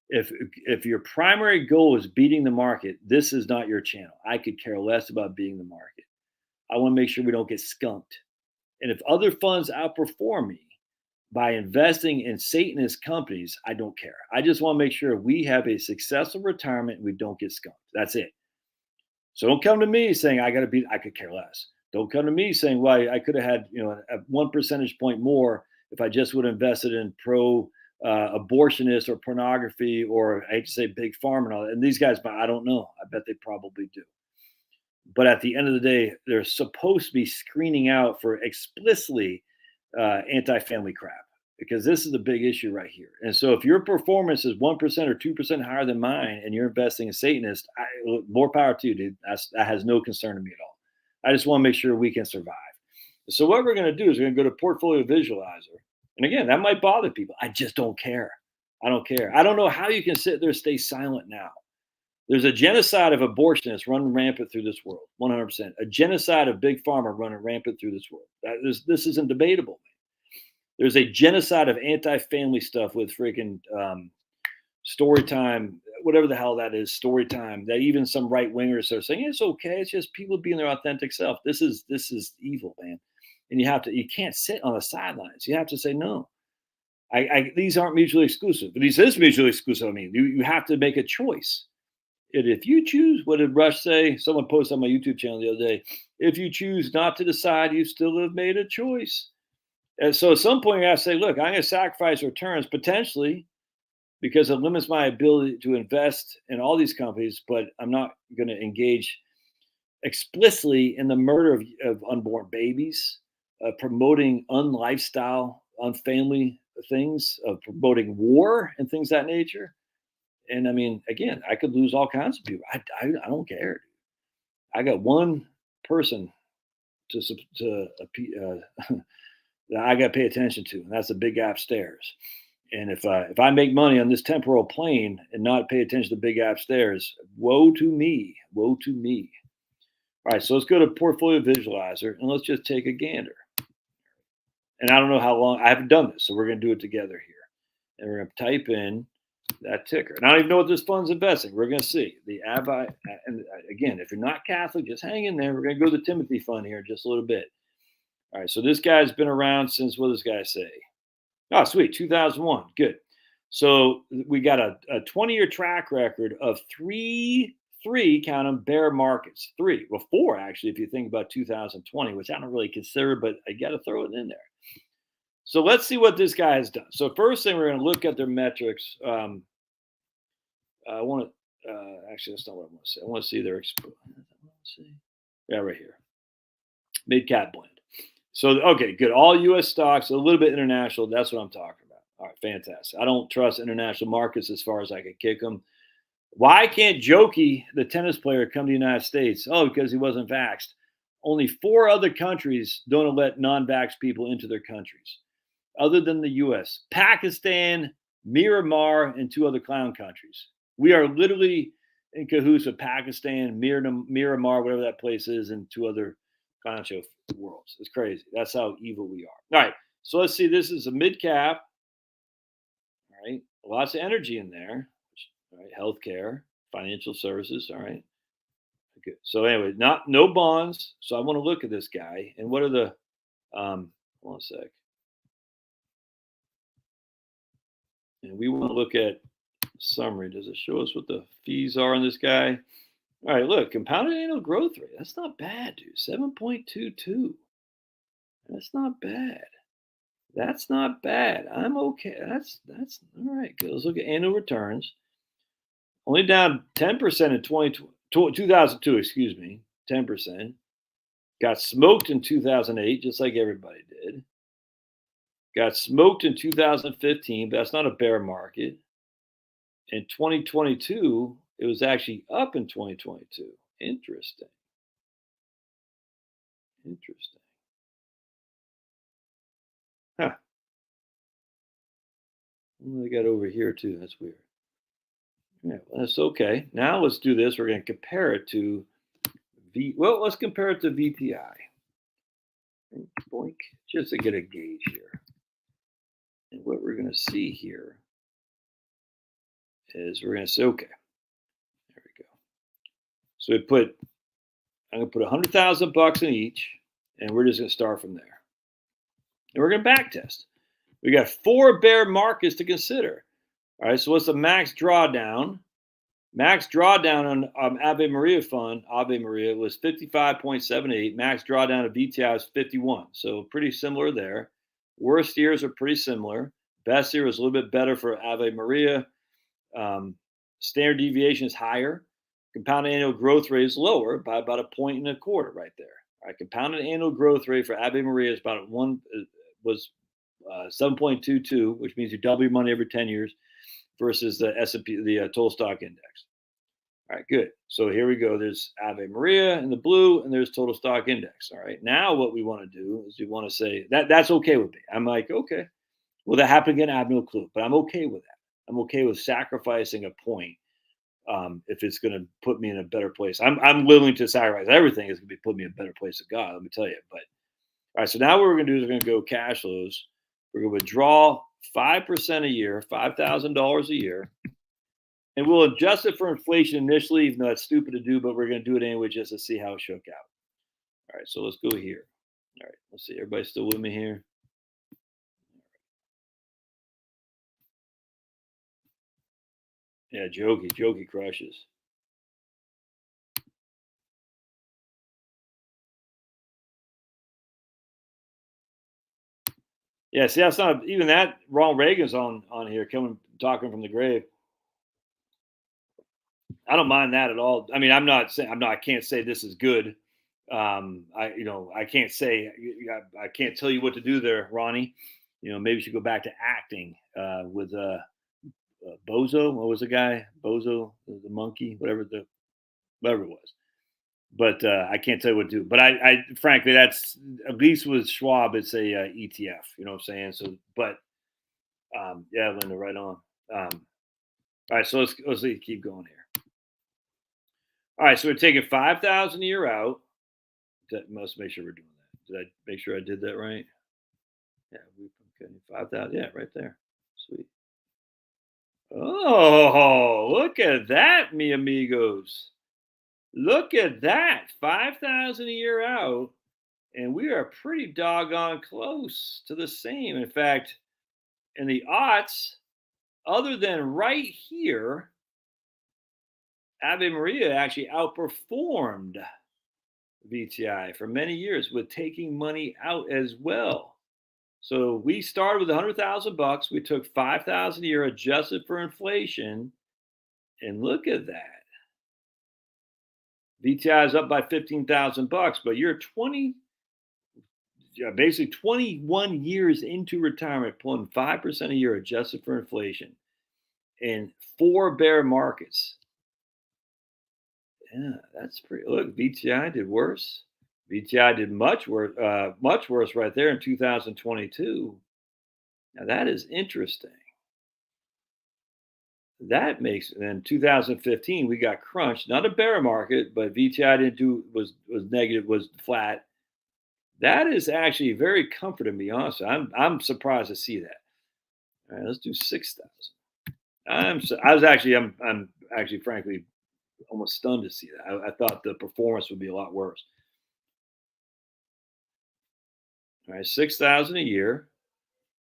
If your primary goal is beating the market, this is not your channel. I could care less about beating the market. I want to make sure we don't get skunked. And if other funds outperform me by investing in Satanist companies, I don't care. I just want to make sure we have a successful retirement and we don't get skunked. That's it. So don't come to me saying I could care less. Don't come to me saying, well, I could have had, a 1 percentage point more if I just would have invested in abortionist or pornography, or I hate to say big pharma and all that. And these guys, I don't know. I bet they probably do. But at the end of the day, they're supposed to be screening out for explicitly anti-family crap, because this is the big issue right here. And so if your performance is 1% or 2% higher than mine and you're investing in Satanist, more power to you, dude. That has no concern to me at all. I just want to make sure we can survive. So what we're going to do is we're going to go to Portfolio Visualizer. And again, that might bother people. I just don't care. I don't care. I don't know how you can sit there and stay silent now. There's a genocide of abortionists running rampant through this world, 100%. A genocide of big pharma running rampant through this world. This isn't debatable, man. There's a genocide of anti-family stuff with freaking story time, whatever the hell that is, story time, that even some right-wingers are saying, it's okay. It's just people being their authentic self. This is evil, man. And you can't sit on the sidelines. You have to say, no, these aren't mutually exclusive. But these is mutually exclusive. I mean, you have to make a choice. And if you choose, what did Rush say? Someone posted on my YouTube channel the other day. If you choose not to decide, you still have made a choice. And so at some point, you have to say, look, I'm going to sacrifice returns potentially because it limits my ability to invest in all these companies, but I'm not going to engage explicitly in the murder of unborn babies, promoting unlifestyle, unfamily things of promoting war and things of that nature. And I mean, again, I could lose all kinds of people. I don't care. I got one person that I got to pay attention to, and that's the big guy upstairs. And if I make money on this temporal plane and not pay attention to the big guy upstairs, woe to me, woe to me. All right, so let's go to Portfolio Visualizer and let's just take a gander. And I don't know how long I haven't done this, so we're going to do it together here. And we're going to type in that ticker. And I don't even know what this fund's investing. We're going to see the AVI. And again, if you're not Catholic, just hang in there. We're going to go to the Timothy Fund here in just a little bit. All right, so this guy's been around since, what does this guy say? Oh, sweet, 2001. Good. So we got a 20-year track record of three, count them, bear markets. Three, well, four, actually, if you think about 2020, which I don't really consider, but I got to throw it in there. So let's see what this guy has done. So first thing, we're going to look at their metrics. I want to, actually, that's not what I want to say. I want to see their exposure. Yeah, right here. Mid-cap blend. So, okay, good. All U.S. stocks, a little bit international. That's what I'm talking about. All right, fantastic. I don't trust international markets as far as I can kick them. Why can't Jokey, the tennis player, come to the United States? Oh, because he wasn't vaxxed. Only 4 other countries don't let non-vaxxed people into their countries, other than the U.S. Pakistan, Myanmar, and 2 other clown countries. We are literally in cahoots with Pakistan, Myanmar, whatever that place is, and 2 other clown show worlds. It's crazy. That's how evil we are. All right. So let's see. This is a mid cap. All right. Lots of energy in there. All right. Healthcare, financial services. All right. Good. So anyway, no bonds. So I want to look at this guy. And what are the hold on a sec. And we want to look at summary. Does it show us what the fees are on this guy? All right, look, compounded annual growth rate. That's not bad, dude. 7.22. That's not bad. That's not bad. I'm okay. That's all right. Good. Let's look at annual returns. Only down 10% in 2002, excuse me, 10%. Got smoked in 2008, just like everybody did. Got smoked in 2015, but that's not a bear market. In 2022, it was actually up in 2022. Interesting. Huh. What do they got over here too? That's weird. Yeah, well, that's okay. Now let's do this. We're going to compare it to let's compare it to VPI. Boink, just to get a gauge here. And what we're going to see here is we're going to say, okay, there we go. So I'm going to put $100,000 in each, and we're just going to start from there. And we're going to back test. We got 4 bear markets to consider. All right, so what's the max drawdown? Max drawdown on Ave Maria fund, Ave Maria, was 55.78. Max drawdown of VTI was 51. So pretty similar there. Worst years are pretty similar. Best year was a little bit better for Ave Maria. Standard deviation is higher. Compounded annual growth rate is lower by about 1.25 points right there. All right, compounded annual growth rate for Ave Maria is about 7.22, which means you double your money every 10 years, versus the S&P, the total stock index. All right, good. So here we go. There's Ave Maria in the blue, and there's total stock index. All right. Now what we want to do is we want to say that's okay with me. I'm like, okay. Will that happen again? I have no clue, but I'm okay with that. I'm okay with sacrificing a point if it's going to put me in a better place. I'm willing to sacrifice everything. It's going to be put me in a better place with God. Let me tell you. But all right. So now what we're going to do is we're going to go cash flows. We're going to withdraw 5% a year, $5,000 a year. And we'll adjust it for inflation initially, even though it's stupid to do, but we're going to do it anyway just to see how it shook out. All right, so let's go here. All right, let's see. Everybody still with me here? Yeah, Jokey crushes. Yeah, see, that's not even that. Ronald Reagan's on here, talking from the grave. I don't mind that at all. I mean, I can't say this is good. I can't say, I can't tell you what to do there, Ronnie. maybe you should go back to acting with Bozo. What was the guy? Bozo, the monkey, whatever it was. But I can't tell you what to do. But I frankly, that's at least with Schwab, it's a ETF. You know what I'm saying? So, but yeah, Linda, right on. All right, so let's keep going here. All right, so we're taking 5,000 a year out. That must make sure we're doing that. Did I make sure I did that right? Yeah, okay, 5,000. Yeah, right there. Sweet. Oh, look at that, mi amigos. Look at that. 5,000 a year out. And we are pretty doggone close to the same. In fact, in the aughts, other than right here, Ave Maria actually outperformed VTI for many years with taking money out as well. So we started with $100,000. We took 5,000 a year adjusted for inflation, and look at that. VTI is up by $15,000, but you're basically 21 years into retirement, pulling 5% a year adjusted for inflation, in 4 bear markets. Yeah, that's pretty. Look, VTI did worse. VTI did much worse right there in 2022. Now that is interesting. That makes, and in 2015 we got crunched, not a bear market, but VTI didn't do was negative, was flat. That is actually very comforting, to be honest. I'm surprised to see that. All right, let's do 6,000. I'm actually frankly almost stunned to see that. I thought the performance would be a lot worse. All right, 6,000 a year.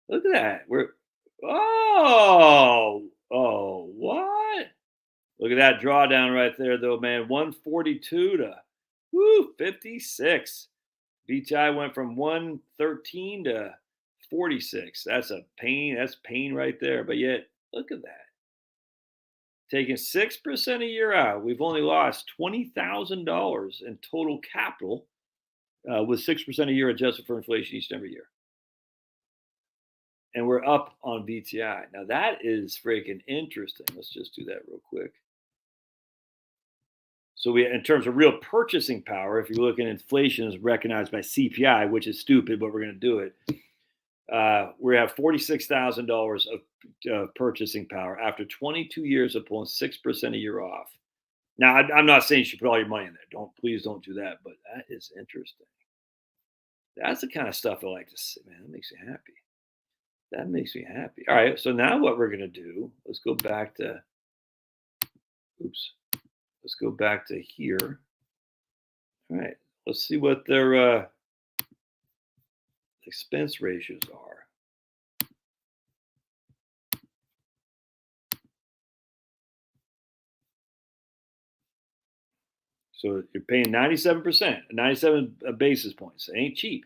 Look at that. What? Look at that drawdown right there, though, man. 142 to 56. VTI went from 113 to 46. That's a pain. That's pain right there. But yet, look at that. Taking 6% a year out, we've only lost $20,000 in total capital with 6% a year adjusted for inflation each and every year. And we're up on VTI. Now, that is freaking interesting. Let's just do that real quick. So in terms of real purchasing power, if you look at inflation as recognized by CPI, which is stupid, but we're going to do it, we have $46,000 of purchasing power after 22 years of pulling 6% a year off. Now, I'm not saying you should put all your money in there. Please don't do that. But that is interesting. That's the kind of stuff I like to see, man. That makes me happy. That makes me happy. All right. So now what we're going to do, let's go back to, let's go back to here. All right. Let's see what their expense ratios are. So you're paying 97%, 97 basis points. It ain't cheap.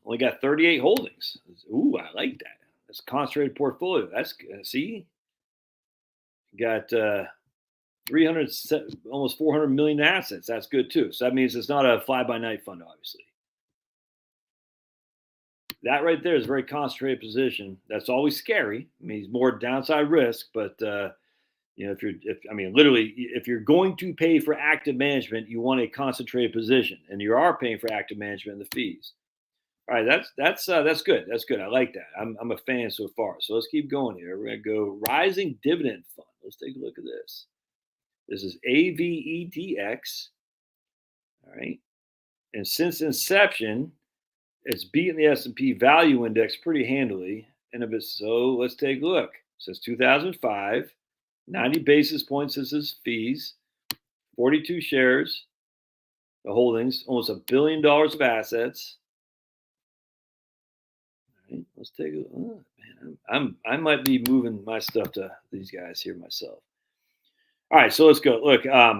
Only got 38 holdings. Ooh, I like that. That's a concentrated portfolio. That's see, got 300, almost 400 million assets. That's good too. So that means it's not a fly-by-night fund, obviously. That right there is a very concentrated position. That's always scary. I mean, it's more downside risk, but if you're going to pay for active management, you want a concentrated position, and you are paying for active management and the fees. All right, that's good. That's good. I like that. I'm a fan so far. So let's keep going here. We're gonna go rising dividend fund. Let's take a look at this. This is AVEDX. All right, and since inception, it's beaten the S&P Value Index pretty handily. And if it's so, let's take a look. Since 2005, 90 basis points is his fees, 42 shares, the holdings, almost $1 billion of assets. Right, let's take a look. Oh, man, I might be moving my stuff to these guys here myself. All right, so let's go. Look, I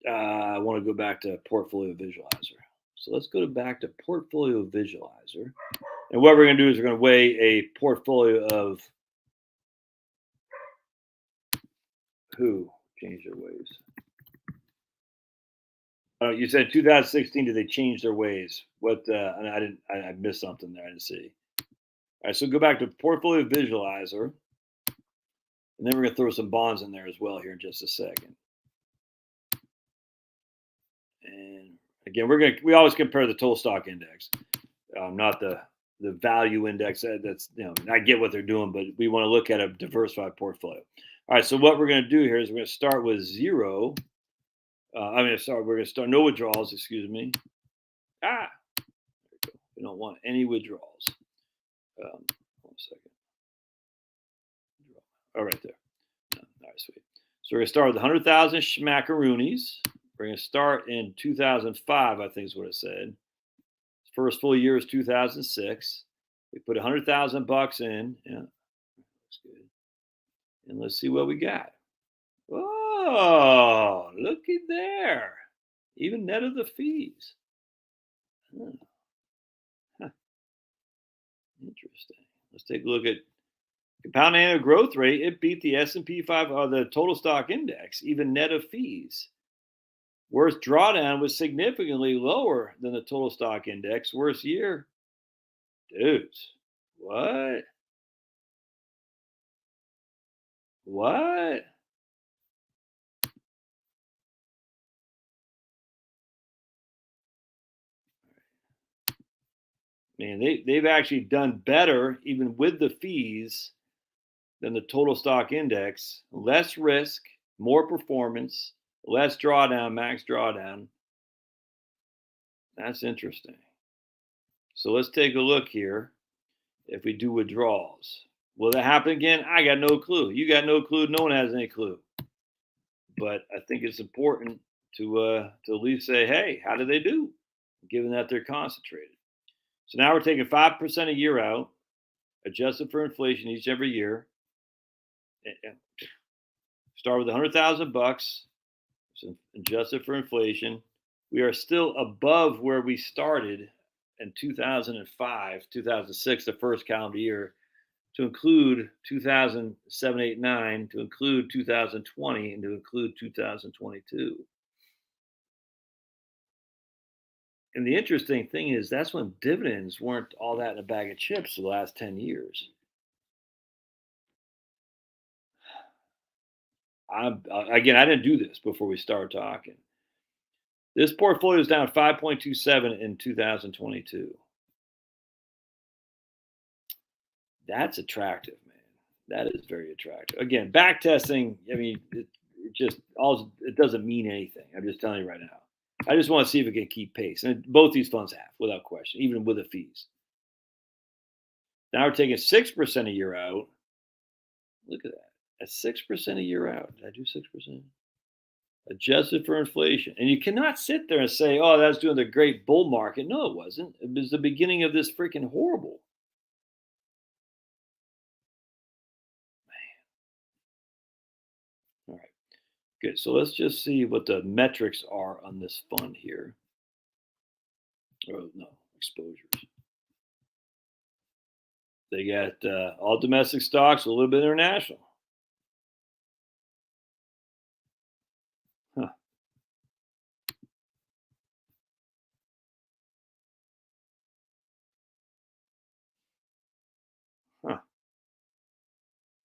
want to go back to Portfolio Visualizer. So let's go back to Portfolio Visualizer. And what we're going to do is we're going to weigh a portfolio of who changed their ways. You said 2016. Did they change their ways? What? And I didn't. I missed something there. I didn't see. All right. So go back to portfolio visualizer, and then we're gonna throw some bonds in there as well here in just a second. And again, we always compare the total stock index, not the value index. That's I get what they're doing, but we want to look at a diversified portfolio. All right. So what we're going to do here is we're going to start with zero. We're going to start no withdrawals. Excuse me. There we go. We don't want any withdrawals. 1 second. Oh, right there. All right, sweet. So we're going to start with 100,000 schmackaroonies. We're going to start in 2005, I think is what it said. First full year is 2006. We put $100,000 in. Yeah, looks good. And let's see what we got. Oh, looky there. Even net of the fees. Huh. Interesting. Let's take a look at compound annual growth rate. It beat the S&P 500, the total stock index, even net of fees. Worst drawdown was significantly lower than the total stock index. Worst year. Dudes, what? What? Man, they've actually done better, even with the fees, than the total stock index. Less risk, more performance, less drawdown, max drawdown. That's interesting. So let's take a look here. If we do withdrawals, will that happen again? I got no clue. You got no clue. No one has any clue. But I think it's important to at least say, hey, how do they do, given that they're concentrated? So now we're taking 5% a year out, adjusted for inflation each every year. Start with $100,000, so adjusted for inflation. We are still above where we started in 2005, 2006, the first calendar year, to include 2007, 8, 9, to include 2020, and to include 2022. And the interesting thing is that's when dividends weren't all that in a bag of chips for the last 10 years. Again, I didn't do this before we started talking. This portfolio is down 5.27 in 2022. That's attractive, man. That is very attractive. Again, back testing, I mean, it doesn't mean anything. I'm just telling you right now. I just want to see if it can keep pace. And both these funds have, without question, even with the fees. Now we're taking 6% a year out. Look at that. At 6% a year out. Did I do 6%? Adjusted for inflation. And you cannot sit there and say, oh, that's doing the great bull market. No, it wasn't. It was the beginning of this freaking horrible. Man. All right. Good. So let's just see what the metrics are on this fund here. Oh, no, exposures. They got all domestic stocks, a little bit international.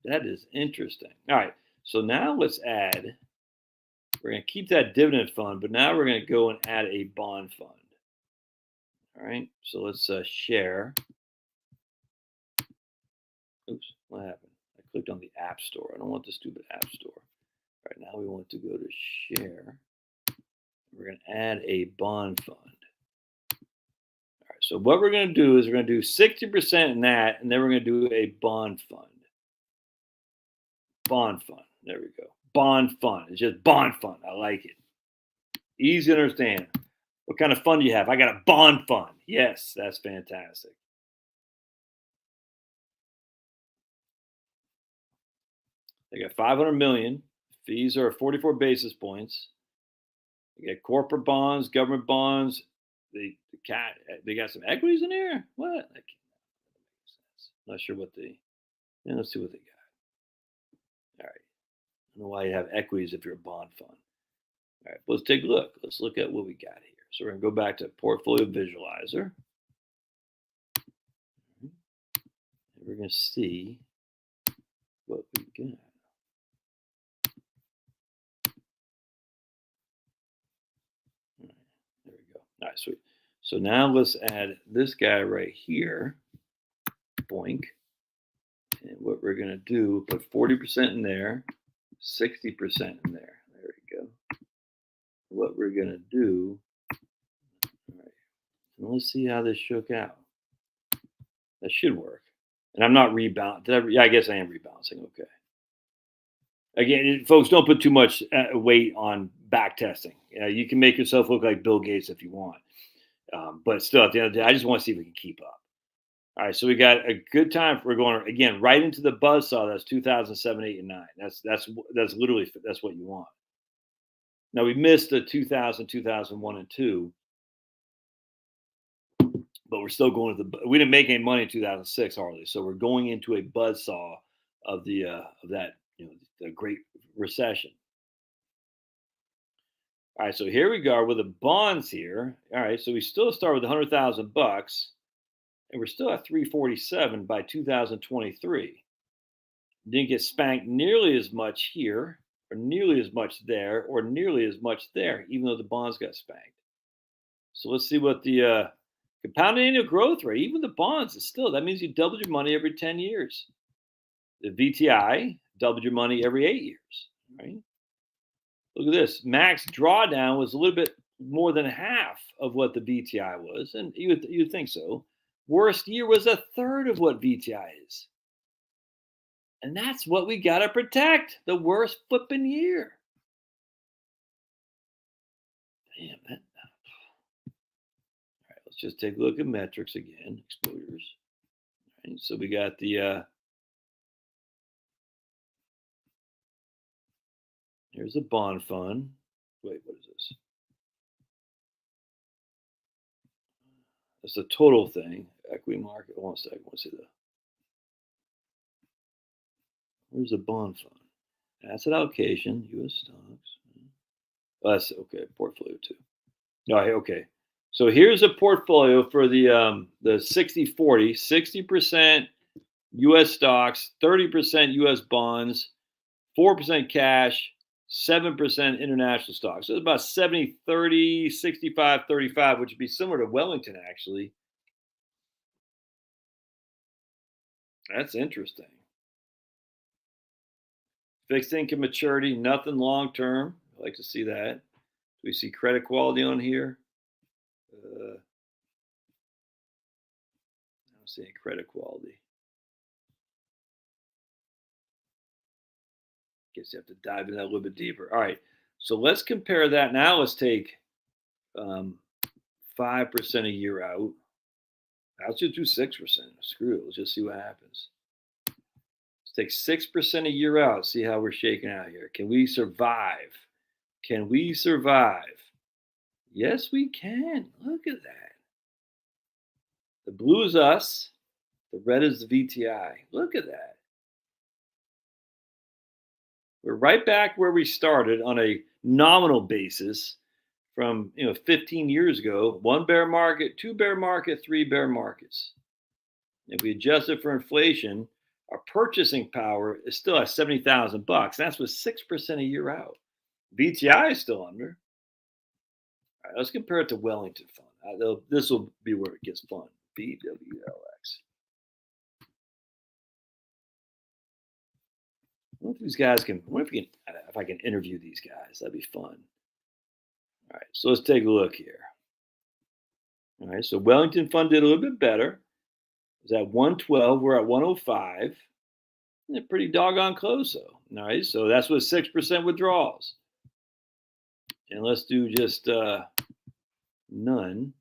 That is interesting. All right. So now let's add, we're going to keep that dividend fund, but now we're going to go and add a bond fund. All right. So let's share. Oops. What happened? I clicked on the App Store. I don't want the stupid App Store. All right. Now we want to go to share. We're going to add a bond fund. All right. So what we're going to do is we're going to do 60% in that, and then we're going to do a bond fund. Bond fund. There we go. Bond fund. It's just bond fund. I like it. Easy to understand. What kind of fund do you have? I got a bond fund. Yes, that's fantastic. They got 500 million. Fees are 44 basis points. They got corporate bonds, government bonds. They got some equities in there. What? That can't make sense. Not sure what let's see what they got. All right. I don't know why you have equities if you're a bond fund. All right, let's take a look. Let's look at what we got here. So we're going to go back to Portfolio Visualizer. And we're going to see what we got. All right, there we go. All right, sweet. So now let's add this guy right here. Boink. And what we're going to do, put 40% in there, 60% in there. There we go. What we're going to do, all right, and let's see how this shook out. That should work. And I'm not rebalancing. Yeah, I guess I am rebalancing. Okay. Again, folks, don't put too much weight on back testing. You can make yourself look like Bill Gates if you want. But still, at the end of the day, I just want to see if we can keep up. All right, so we got a good time. We're going again right into the buzzsaw. That's 2007, 8, and 9. That's literally that's what you want. Now we missed the 2000, 2001, and 2, but we're still going to the. We didn't make any money in 2006 hardly, so we're going into a buzzsaw of the of that the Great Recession. All right, so here we go with the bonds here. All right, so we still start with $100,000. And we're still at 347 by 2023. Didn't get spanked nearly as much here, or nearly as much there, or nearly as much there, even though the bonds got spanked. So let's see what the compounded annual growth rate, even the bonds, is still, that means you doubled your money every 10 years. The VTI doubled your money every 8 years, right? Look at this. Max drawdown was a little bit more than half of what the VTI was, and you would think so. Worst year was a third of what VTI is. And that's what we got to protect, the worst flipping year. Damn that. All right, let's just take a look at metrics again, exposures. All right, so we got the, here's a bond fund. Wait, what is this? That's the total thing. Equity market. Hold on a second. I want to see the. Where's the bond fund? Asset allocation, U.S. stocks. Oh, that's okay. Portfolio too. All right. Okay. So here's a portfolio for the 60-40, 60% U.S. stocks, 30% U.S. bonds, 4% cash, 7% international stocks. So it's about 70-30, 65-35, which would be similar to Wellington, actually. That's interesting. Fixed income maturity, nothing long term. I like to see that. Do we see credit quality on here? I don't see any credit quality. Guess you have to dive into that a little bit deeper. All right. So let's compare that. Now let's take 5% a year out. Let's just do 6%. Screw it. Let's just see what happens. Let's take 6% a year out. See how we're shaking out here. Can we survive? Can we survive? Yes, we can. Look at that. The blue is us. The red is the VTI. Look at that. We're right back where we started on a nominal basis from 15 years ago. 1 bear market, 2 bear market, 3 bear markets. If we adjust it for inflation, our purchasing power is still at $70,000. That's with 6% a year out. VTI is still under. All right, let's compare it to Wellington Fund. This will be where it gets fun. BWLX. What if these guys can? If I can interview these guys? That'd be fun. All right, so let's take a look here. All right, so Wellington Fund did a little bit better. It was at 112. We're at 105. They're pretty doggone close, though. All right, so that's with 6% withdrawals. And let's do just none.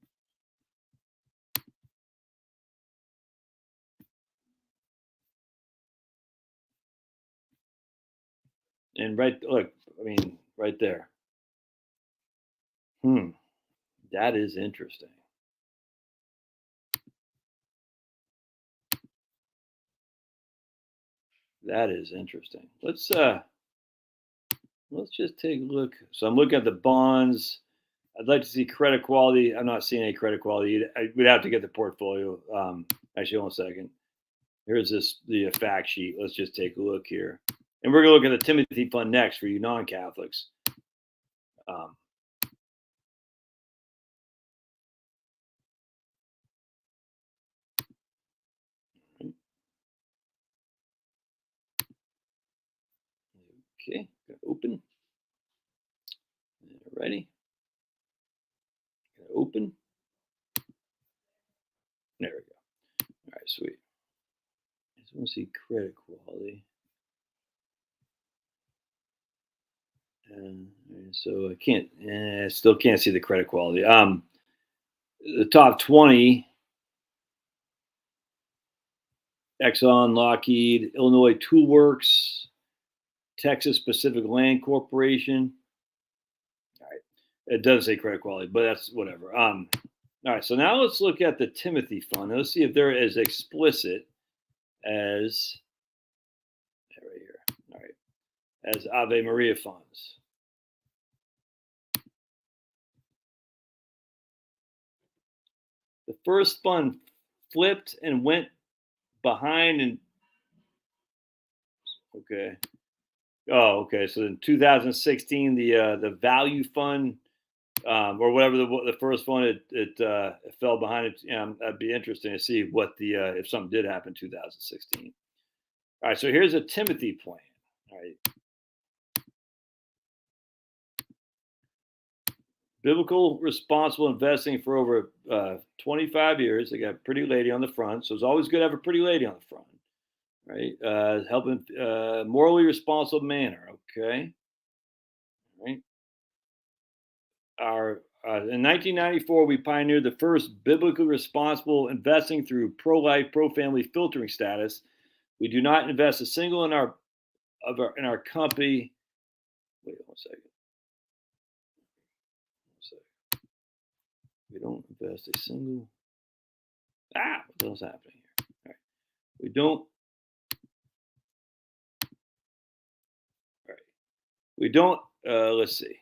And look, right there. That is interesting. That is interesting. Let's let's just take a look. So I'm looking at the bonds. I'd like to see credit quality. I'm not seeing any credit quality. We'd have to get the portfolio. Actually, hold on a second. Here's the fact sheet. Let's just take a look here. And we're going to look at the Timothy Fund next for you non-Catholics. Okay, open. Ready? Open. There we go. All right, sweet. I just want to see credit quality. So I can't, still can't see the credit quality. The top 20, Exxon, Lockheed, Illinois Toolworks, Texas Pacific Land Corporation. All right. It does say credit quality, but that's whatever. All right. So now let's look at the Timothy Fund. Let's see if they're as explicit as right here. All right. As Ave Maria funds. The first fund flipped and went behind and okay. Oh, okay. So in 2016, the value fund or whatever the first fund it fell behind it. That'd be interesting to see what the if something did happen in 2016. All right. So here's a Timothy plan. All right. Biblical responsible investing for over 25 years. They got a pretty lady on the front, so it's always good to have a pretty lady on the front, right? Helping morally responsible manner. Okay, right. In 1994, we pioneered the first biblically responsible investing through pro-life, pro-family filtering status. We do not invest a single in our company. Wait one second. We don't invest a single. What the hell's happening here? All right. We don't. All right. We don't. Let's see.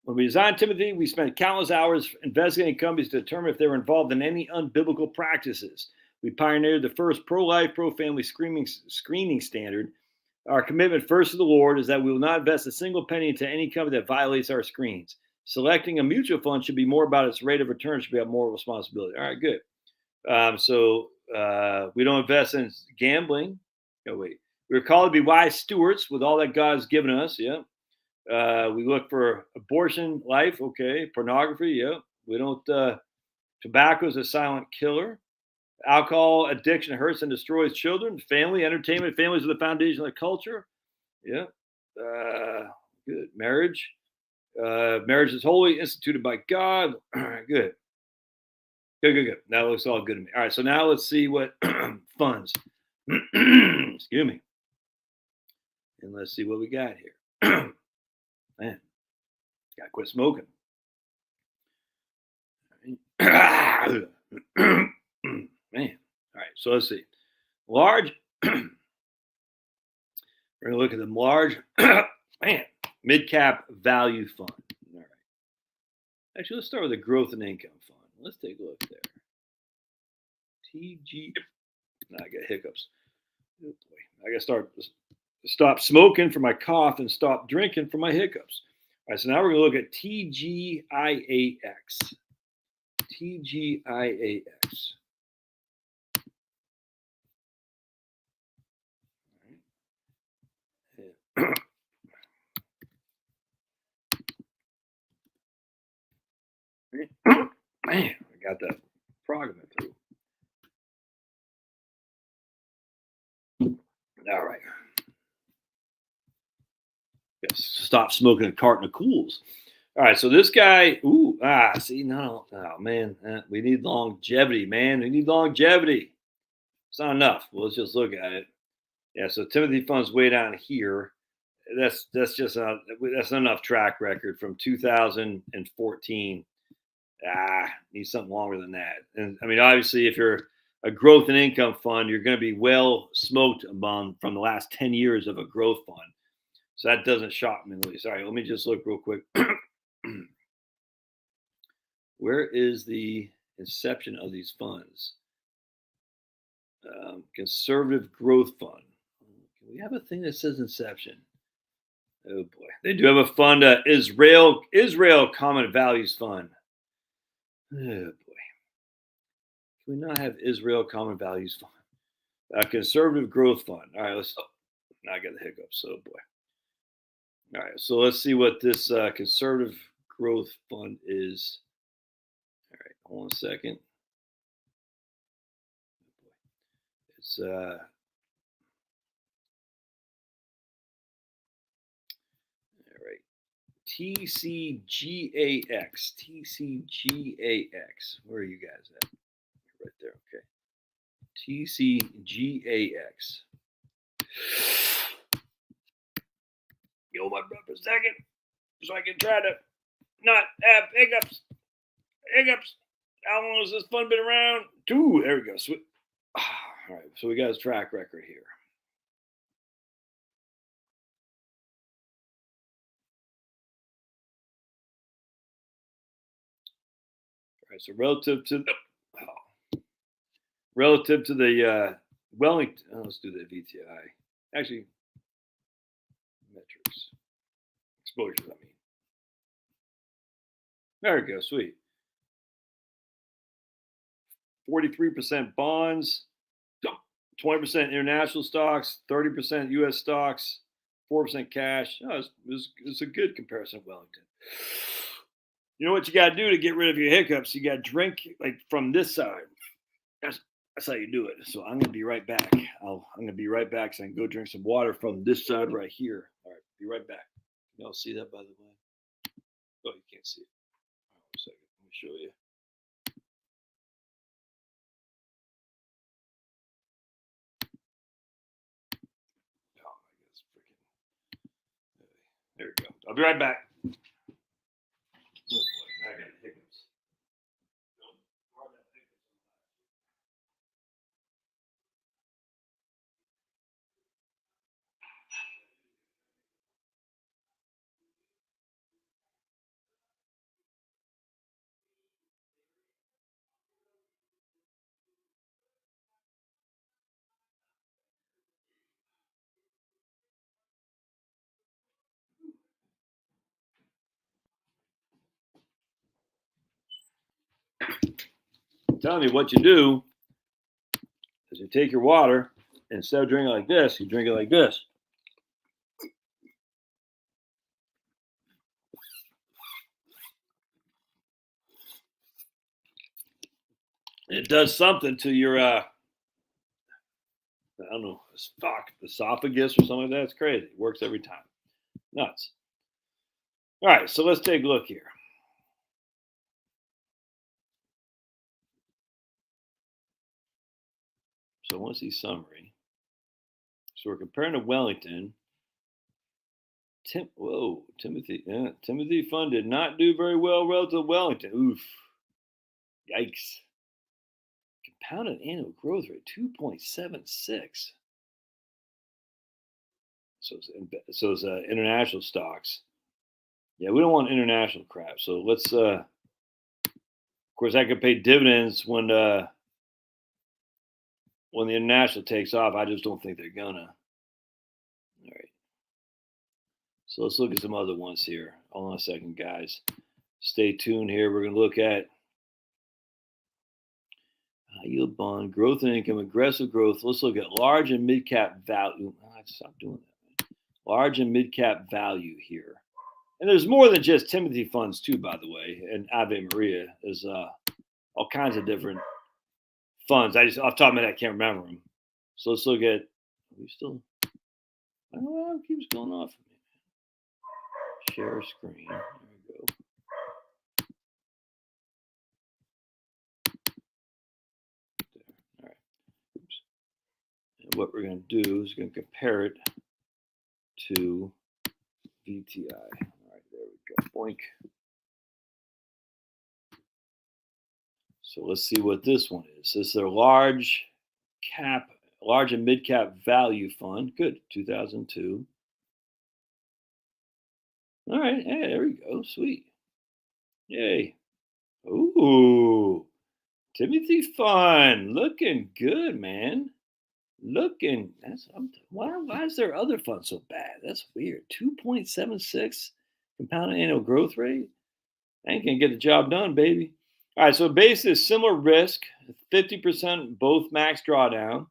When we designed Timothy, we spent countless hours investigating companies to determine if they were involved in any unbiblical practices. We pioneered the first pro-life, pro-family screening standard. Our commitment first to the Lord is that we will not invest a single penny into any company that violates our screens. Selecting a mutual fund should be more about its rate of return, should be about moral responsibility. All right, good. So we don't invest in gambling. Oh, wait. We're called to be wise stewards with all that God has given us. Yeah. We look for abortion, life. Okay. Pornography. Yeah. We don't. Tobacco is a silent killer. Alcohol addiction hurts and destroys children. Family, entertainment. Families are the foundation of the culture. Yeah. Good. Marriage. Marriage is holy, instituted by God. All right, good. Good. That looks all good to me. All right, so now let's see what funds. Excuse me. And let's see what we got here. Man, gotta quit smoking. Man. All right, so let's see. Large. We're gonna look at the large. Man. Mid-cap value fund. All right. Actually, let's start with the growth and income fund. Let's take a look there. TG. I got hiccups. Oh boy. I got to stop smoking for my cough and stop drinking for my hiccups. All right. So now we're going to look at TGIAX. TGIAX. All right. Man, I got that frog in my throat. All right. Stop smoking a carton of Cools. All right, so this guy, no, man, we need longevity, man. We need longevity. It's not enough. Well, let's just look at it. Yeah, so Timothy Fund's way down here. That's just not enough track record from 2014. Need something longer than that. And I mean, obviously, if you're a growth and income fund, you're going to be well smoked from the last 10 years of a growth fund. So that doesn't shock me in the least. All right, let me just look real quick. Where is the inception of these funds? Conservative Growth Fund. Can we have a thing that says inception? Oh boy, they do have a fund, Israel Common Values Fund. Oh boy, can we not have Israel Common Values Fund? Conservative Growth Fund. All right, let's. Oh, now I got the hiccups. Oh boy. All right, so let's see what this Conservative Growth Fund is. All right, hold on a second. It's all right. TCGAX. TCGAX. Where are you guys at? Right there. Okay. TCGAX. You hold my breath for a second so I can try to not have hiccups. Hiccups. How long has this fund been around? 2. There we go. Sweet. All right. So we got his track record here. All right. So relative to the Wellington, let's do the VTI. Actually, metrics, exposures. I mean, there we go. Sweet. 43% bonds, 20% international stocks, 30% U.S. stocks, 4% cash. Oh, it's a good comparison of Wellington. You know what you got to do to get rid of your hiccups? You got to drink like from this side. That's how you do it. So I'm going to be right back. I'm going to be right back so I can go drink some water from this side right here. All right, be right back. Y'all see that, by the way? Oh, you can't see it. Hold on a second. Let me show you. Oh, I guess freaking. There we go. I'll be right back. Oh boy, I got hiccups. Telling me what you do is you take your water, and instead of drinking like this, you drink it like this. It does something to your, I don't know, esophagus or something like that. It's crazy. It works every time. Nuts. All right, so let's take a look here. So I want to see summary. So we're comparing to Wellington. Timothy Fund did not do very well relative to Wellington. Oof. Yikes. Compounded annual growth rate 2.76. So it's international stocks. Yeah, we don't want international crap. So let's of course I could pay dividends when the international takes off. I just don't think they're gonna. All right. So let's look at some other ones here. Hold on a second, guys. Stay tuned here. We're going to look at high yield bond, growth and income, aggressive growth. Let's look at large and mid cap value. Stop doing that, man. Large and mid cap value here. And there's more than just Timothy funds, too, by the way. And Ave Maria. There's all kinds of different funds. I just, off the top of my head, I can't remember them. So let's look at, are we still, I don't know, it keeps going off. Share screen. There we go. There. All right. Oops. And what we're going to do is going to compare it to VTI. All right, there we go. Boink. So let's see what this one is. This is their large and mid cap value fund. Good. 2002. All right. Hey, there we go. Sweet. Yay. Ooh. Timothy Fun. Looking good, man. Looking. Why is their other fund so bad? That's weird. 2.76 compounded annual growth rate. I ain't gonna get the job done, baby. All right, so base is similar risk, 50% both max drawdown.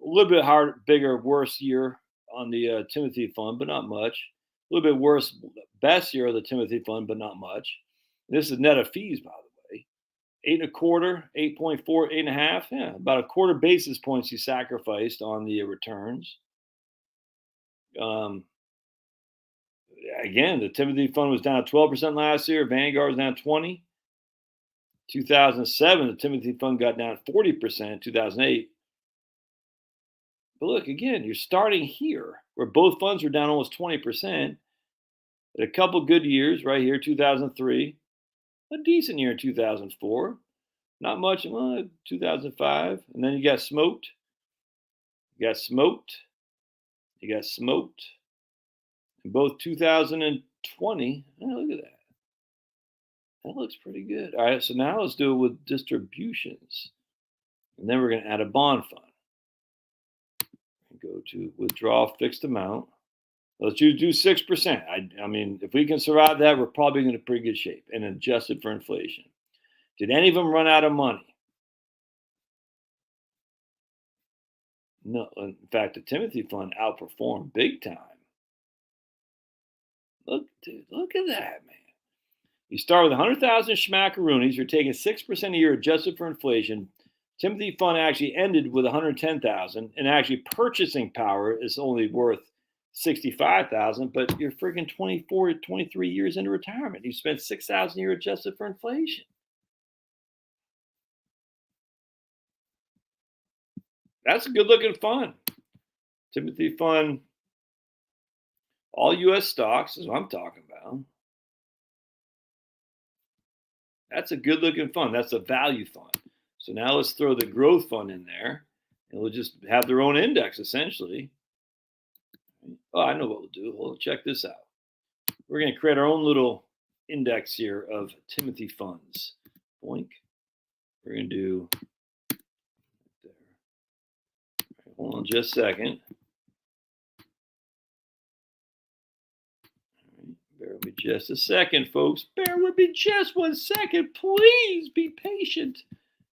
A little bit hard, bigger, worse year on the Timothy fund, but not much. A little bit worse, best year of the Timothy fund, but not much. This is net of fees, by the way. 8.25, 8.4, 8.5. Yeah, about a quarter basis points you sacrificed on the returns. Um, again, the Timothy fund was down 12% last year. Vanguard was down 20. 2007, the Timothy fund got down 40%. 2008. But look, again, you're starting here where both funds were down almost 20%. A couple good years right here, 2003, a decent year in 2004, not much in 2005, and then you got smoked. You got smoked. You got smoked. In both 2020, oh, look at that. That looks pretty good. All right, so now let's do it with distributions. And then we're going to add a bond fund. Go to withdraw fixed amount. Let's do 6%. I mean, if we can survive that, we're probably in a pretty good shape and adjusted for inflation. Did any of them run out of money? No. In fact, the Timothy fund outperformed big time. Look, dude, look at that, man. You start with 100,000 schmackaroonies. You're taking 6% a year adjusted for inflation. Timothy fund actually ended with 110,000, and actually purchasing power is only worth 65,000. But you're freaking 24, 23 years into retirement. You spent 6,000 a year adjusted for inflation. That's a good looking fund. Timothy fund, all U.S. stocks is what I'm talking about. That's a good looking fund. That's a value fund. So now let's throw the growth fund in there, and we'll just have their own index essentially. Oh, I know what we'll do. Well, check this out. We're going to create our own little index here of Timothy funds. Boink. We're going to do. There. Right, hold on just a second. Right, bear with me just a second, folks. Bear with me just 1 second. Please be patient.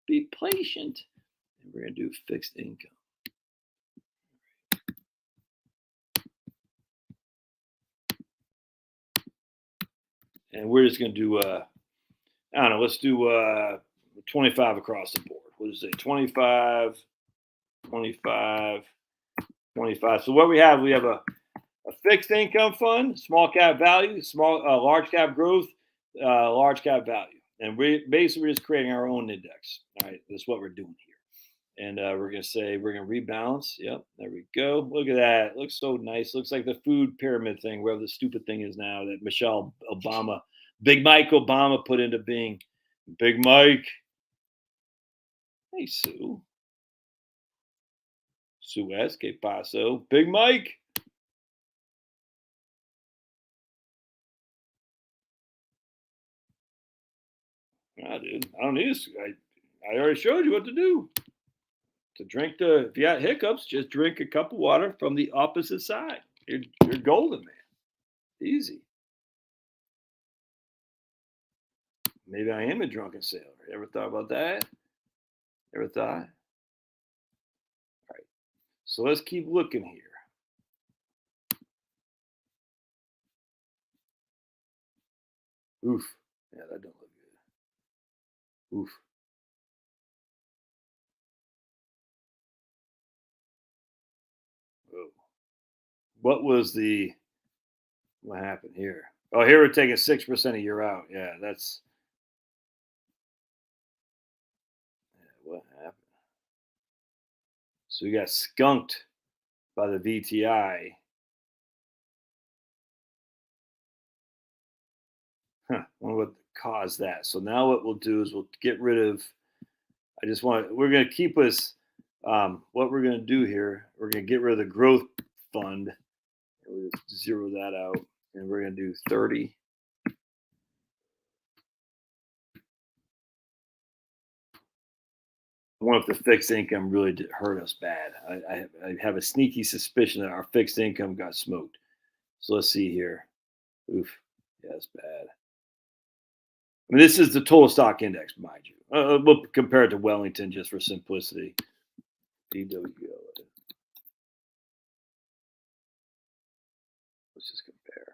Be patient. And we're going to do fixed income. And we're just going to do, I don't know, let's do 25 across the board. We'll just say 25, 25, 25. So what we have a fixed income fund, small cap value, large cap growth, large cap value. And we're just creating our own index. All right, that's what we're doing here. And we're going to say we're going to rebalance. Yep, there we go. Look at that. It looks so nice. Looks like the food pyramid thing, wherever the stupid thing is now that Michelle Obama, Big Mike Obama put into being. Big Mike. Hey, Sue. Suez, que paso. Big Mike. Nah, dude, I don't need this. I already showed you what to do. To drink if you got hiccups, just drink a cup of water from the opposite side. You're golden, man. Easy. Maybe I am a drunken sailor. Ever thought about that? Ever thought? All right. So let's keep looking here. Oof. Yeah, that don't look good. Oof. Whoa. What happened here? Oh, here we're taking 6% a year out. Yeah, what happened? So we got skunked by the VTI. Wonder what caused that. So now what we'll do is we'll get rid of. We're going to keep us. What we're going to do here, we're going to get rid of the growth fund. We'll zero that out. And we're going to do 30. I wonder if the fixed income really did hurt us bad. I have a sneaky suspicion that our fixed income got smoked. So let's see here. Oof. Yeah, that's bad. I mean, this is the total stock index, mind you. We'll compare it to Wellington just for simplicity. DWO. Let's just compare.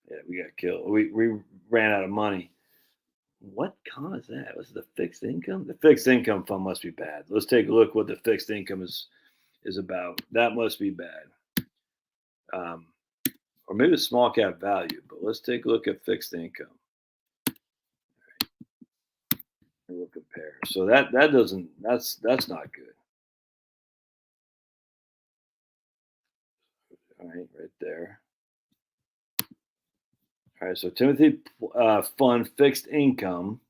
Yeah, we got killed. We ran out of money. What caused that? Was it the fixed income? The fixed income fund must be bad. Let's take a look what the fixed income is about. That must be bad. Or maybe the small cap value, but let's take a look at fixed income. And we'll compare. So that doesn't that's not good. All right there. All right, so Timothy Fund fixed income.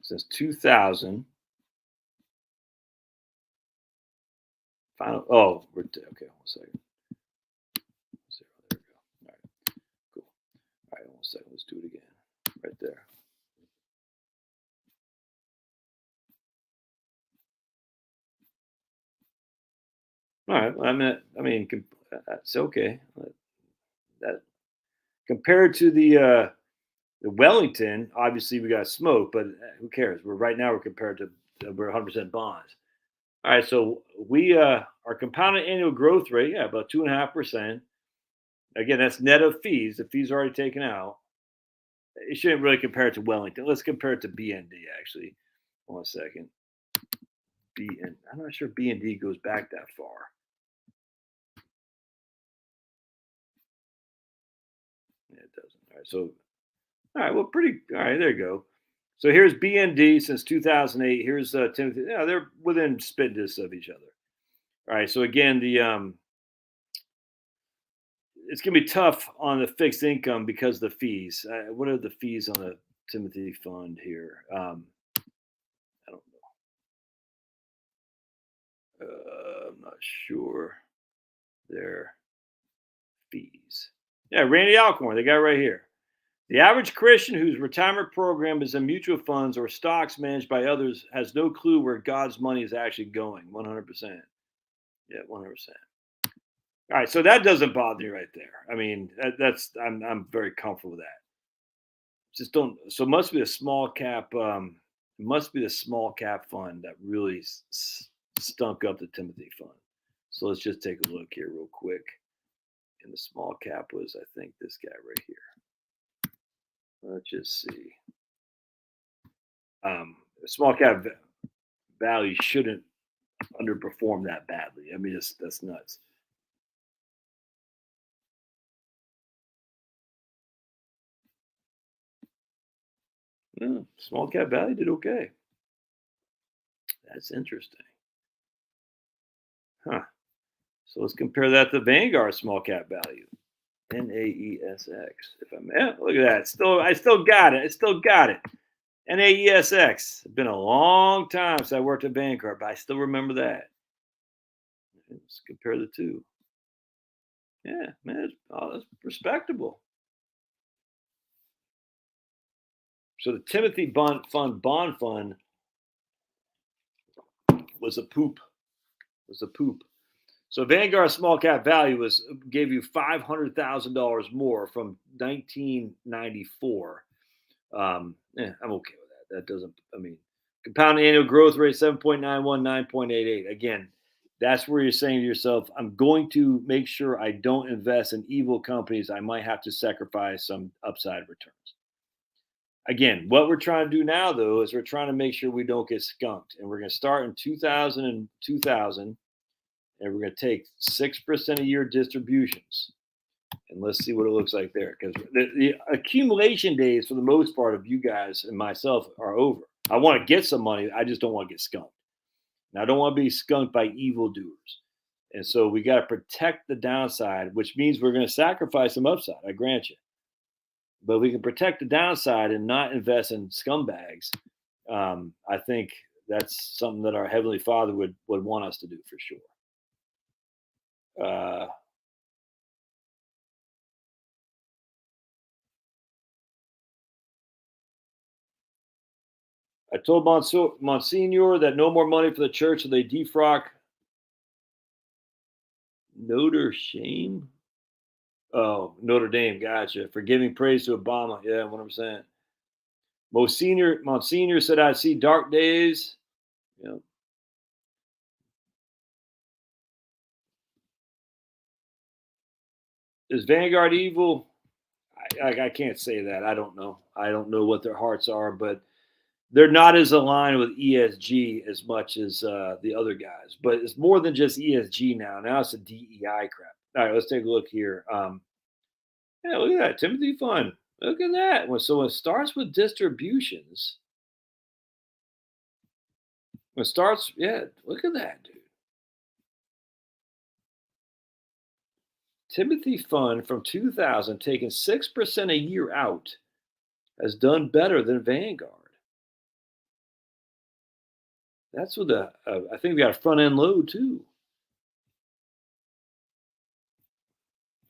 Since 2000. Final. Oh, we're okay. 1 second. 0, there we go. All right, cool. All right, 1 second. Let's do it again. Right there. All right. I mean, that's okay. That compared to the Wellington, obviously we got smoked, but who cares? We're compared to we're 100% bonds. All right, so we our compounded annual growth rate, yeah, about 2.5%. Again, that's net of fees. The fees are already taken out. It shouldn't really compare it to Wellington. Let's compare it to BND actually. 1 second. I'm not sure BND goes back that far. Yeah, it doesn't. All right, so all right, well, pretty. All right, there you go. So here's BND since 2008. Here's Timothy. Yeah, they're within spit distance of each other. All right, so again, the it's gonna be tough on the fixed income because of the fees. What are the fees on the Timothy Fund here? I don't know. I'm not sure their fees. Yeah, Randy Alcorn, they got it right here. The average Christian whose retirement program is in mutual funds or stocks managed by others has no clue where God's money is actually going. 100%. Yeah, 100%. All right, so that doesn't bother me right there. I mean, I'm very comfortable with that. Just don't. So it must be a small cap. It must be the small cap fund that really stunk up the Timothy Fund. So let's just take a look here real quick. And the small cap was, I think, this guy right here. Let's just see. Small cap value shouldn't underperform that badly. I mean, that's nuts. Yeah, small cap value did okay. That's interesting. Huh. So let's compare that to Vanguard small cap value. NAESX. If I'm look at that. I still got it. I still got it. NAESX. It's been a long time since I worked at Vanguard, but I still remember that. Let's compare the two. Yeah, man, that's respectable. So the Timothy bond fund was a poop. So Vanguard small cap value gave you $500,000 more from 1994. I'm okay with that. That doesn't. I mean, compound annual growth rate 7.91, 9.88. Again, that's where you're saying to yourself, I'm going to make sure I don't invest in evil companies. I might have to sacrifice some upside returns. Again, what we're trying to do now, though, is we're trying to make sure we don't get skunked. And we're going to start in 2000 and 2000, and we're going to take 6% a year distributions. And let's see what it looks like there. Because the accumulation days, for the most part of you guys and myself, are over. I want to get some money. I just don't want to get skunked. And I don't want to be skunked by evildoers. And so we got to protect the downside, which means we're going to sacrifice some upside. I grant you, but we can protect the downside and not invest in scumbags. I think that's something that our Heavenly Father would want us to do for sure. I told Monsignor that no more money for the church, so they defrock Notre Dame. Oh, Notre Dame, gotcha. For giving praise to Obama. Yeah, 100%. Monsignor said, I see dark days. Yeah. Is Vanguard evil? I can't say that. I don't know. I don't know what their hearts are, but they're not as aligned with ESG as much as the other guys. But it's more than just ESG now. Now it's a DEI crap. All right, let's take a look here. Yeah, look at that. Timothy Fund. Look at that. So it starts with distributions. It starts, yeah, look at that, dude. Timothy Fund from 2000, taking 6% a year out, has done better than Vanguard. That's with I think we got a front end load too.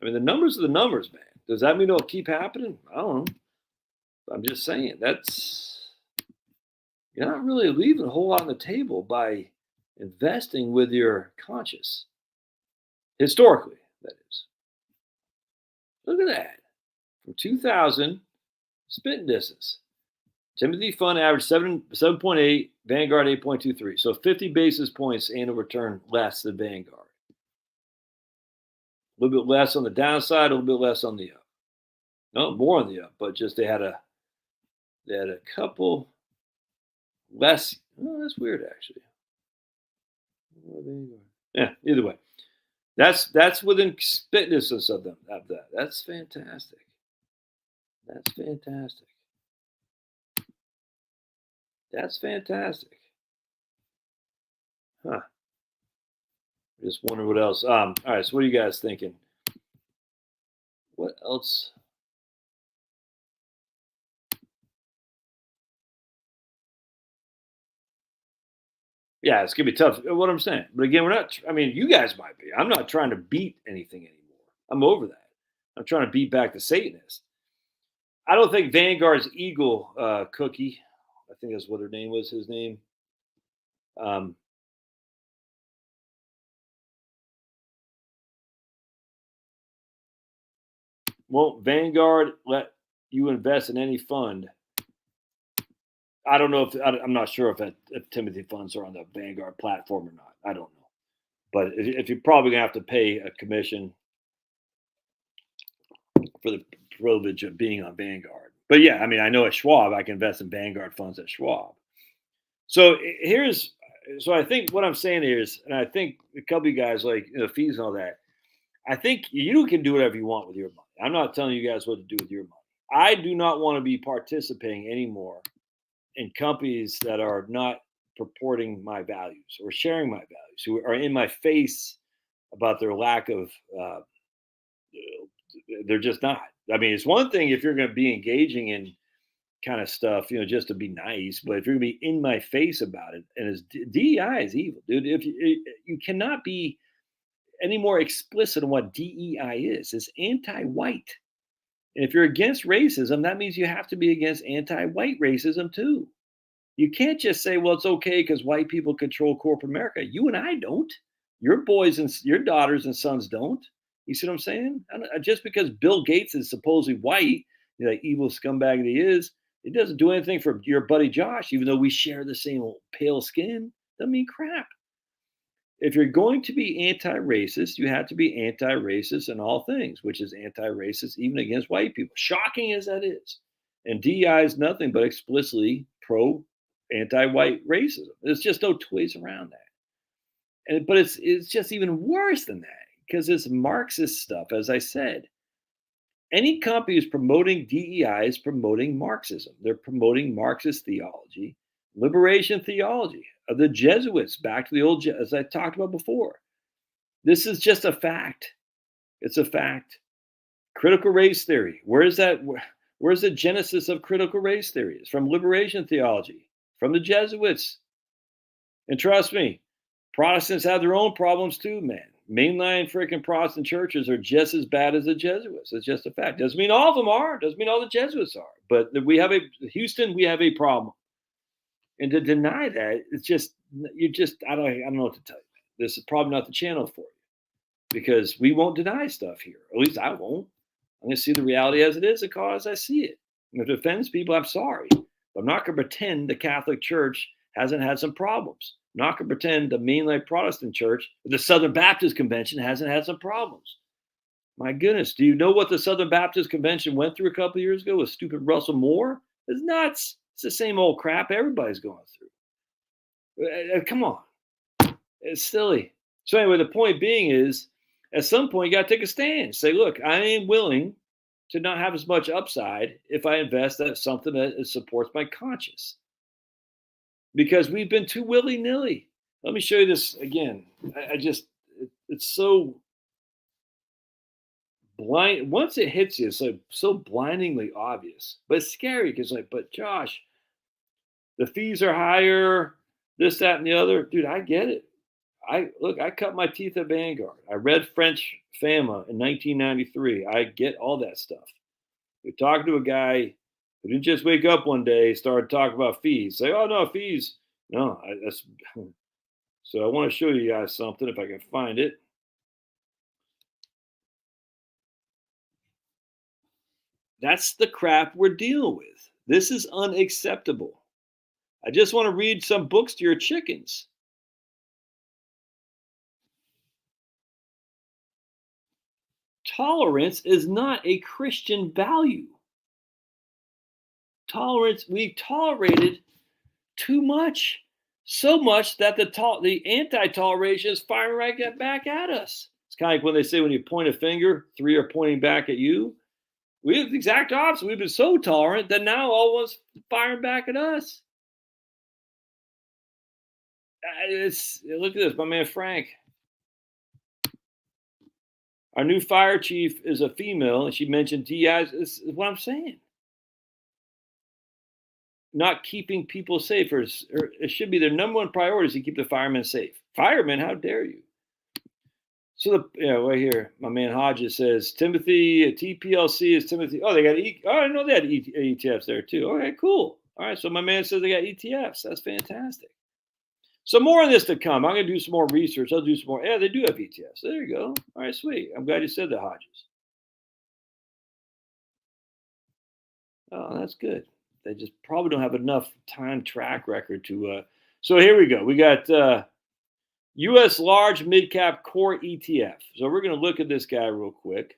I mean, the numbers are the numbers, man. Does that mean it'll keep happening? I don't know. I'm just saying you're not really leaving a whole lot on the table by investing with your conscience. Historically, that is. Look at that. From 2000, spitting distance. Timothy Fund averaged 7.8, Vanguard 8.23. So 50 basis points annual return less than Vanguard. A little bit less on the downside, a little bit less on the up. No, more on the up, but just they had a couple less. Oh, that's weird, actually. Yeah, either way. That's within spit distance of them. Of that. That's fantastic. That's fantastic. That's fantastic. Huh. Just wonder what else. All right, so what are you guys thinking? What else? Yeah, it's gonna be tough. What I'm saying, but again, we're not. I mean, you guys might be. I'm not trying to beat anything anymore. I'm over that. I'm trying to beat back the Satanists. I don't think Vanguard's Eagle Cookie. I think that's what her name was. His name. Won't Vanguard let you invest in any fund? I don't know if I'm not sure if Timothy funds are on the Vanguard platform or not. I don't know, but if you're probably gonna have to pay a commission for the privilege of being on Vanguard. But yeah, I mean, I know at Schwab, I can invest in Vanguard funds at Schwab. So I think what I'm saying here is, and I think a couple of you guys like fees and all that. I think you can do whatever you want with your money. I'm not telling you guys what to do with your money. I do not want to be participating anymore in companies that are not purporting my values or sharing my values, who are in my face about their lack of, they're just not. I mean, it's one thing if you're going to be engaging in kind of stuff, just to be nice, but if you're going to be in my face about it, and it's DEI is evil, dude. If you cannot be any more explicit on what DEI is. It's anti-white. And if you're against racism, that means you have to be against anti-white racism too. You can't just say, well, it's okay because white people control corporate America. You and I don't. Your boys and your daughters and sons don't. You see what I'm saying? Just because Bill Gates is supposedly white, that evil scumbag that he is, it doesn't do anything for your buddy Josh, even though we share the same old pale skin. Doesn't mean crap. If you're going to be anti-racist, you have to be anti-racist in all things, which is anti-racist even against white people. Shocking as that is. And DEI is nothing but explicitly pro anti-white racism. There's just no two ways around that. But it's just even worse than that because it's Marxist stuff, as I said. Any company who's promoting DEI is promoting Marxism. They're promoting Marxist theology, liberation theology of the Jesuits, back to the old, as I talked about before. This is just a fact. It's a fact. Critical race theory. Where's the genesis of critical race theory? It's from liberation theology, from the Jesuits. And trust me, Protestants have their own problems too, man. Mainline freaking Protestant churches are just as bad as the Jesuits. It's just a fact. Doesn't mean all of them are. Doesn't mean all the Jesuits are. But we have Houston, we have a problem. And to deny that, it's just I don't know what to tell you. This is probably not the channel for you, because we won't deny stuff here. At least I won't. I'm going to see the reality as it is and call it as I see it. And if it offends people, I'm sorry. But I'm not going to pretend the Catholic Church hasn't had some problems. I'm not going to pretend the mainline Protestant Church, the Southern Baptist Convention, hasn't had some problems. My goodness, do you know what the Southern Baptist Convention went through a couple of years ago with stupid Russell Moore? It's nuts. It's the same old crap everybody's going through. Come on. It's silly. So anyway, the point being is, at some point, you got to take a stand. Say, look, I am willing to not have as much upside if I invest in something that supports my conscience. Because we've been too willy-nilly. Let me show you this again. It's so blind. Once it hits you, it's like so blindingly obvious. But it's scary because, but Josh, the fees are higher, this, that, and the other. Dude, I get it. I cut my teeth at Vanguard. I read French Fama in 1993. I get all that stuff. You're talking to a guy who didn't just wake up one day, started talking about fees. Say, oh, no, fees. No, that's. So I want to show you guys something if I can find it. That's the crap we're dealing with. This is unacceptable. I just want to read some books to your chickens. Tolerance is not a Christian value. Tolerance, we tolerated too much, so much that the anti-toleration is firing right back at us. It's kind of like when they say when you point a finger, three are pointing back at you. We have the exact opposite. We've been so tolerant that now all one's firing back at us. Look at this, my man Frank. Our new fire chief is a female, and she mentioned DIs. This is what I'm saying. Not keeping people safe, it should be their number one priority is to keep the firemen safe. Firemen, how dare you? So right here, my man Hodges says Timothy TPLC is Timothy. Oh, they got I didn't know they had ETFs there too. Okay, cool. All right, so my man says they got ETFs. That's fantastic. So more on this to come. I'm going to do some more research. I'll do some more. Yeah, they do have ETFs. There you go. All right, sweet. I'm glad you said that, Hodges. Oh, that's good. They just probably don't have enough time track record to. So here we go. We got U.S. large mid-cap core ETF. So we're going to look at this guy real quick.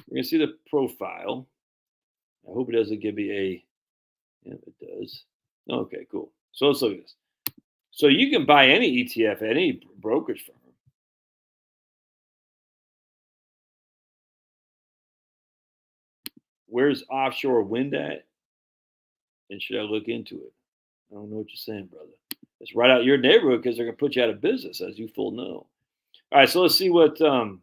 We're going to see the profile. I hope it doesn't give me a. Yeah, it does. Okay, cool. So let's look at this. So you can buy any ETF at any brokerage firm. Where's offshore wind at? And should I look into it? I don't know what you're saying, brother. It's right out your neighborhood because they're going to put you out of business, as you full know. All right, so let's see what. So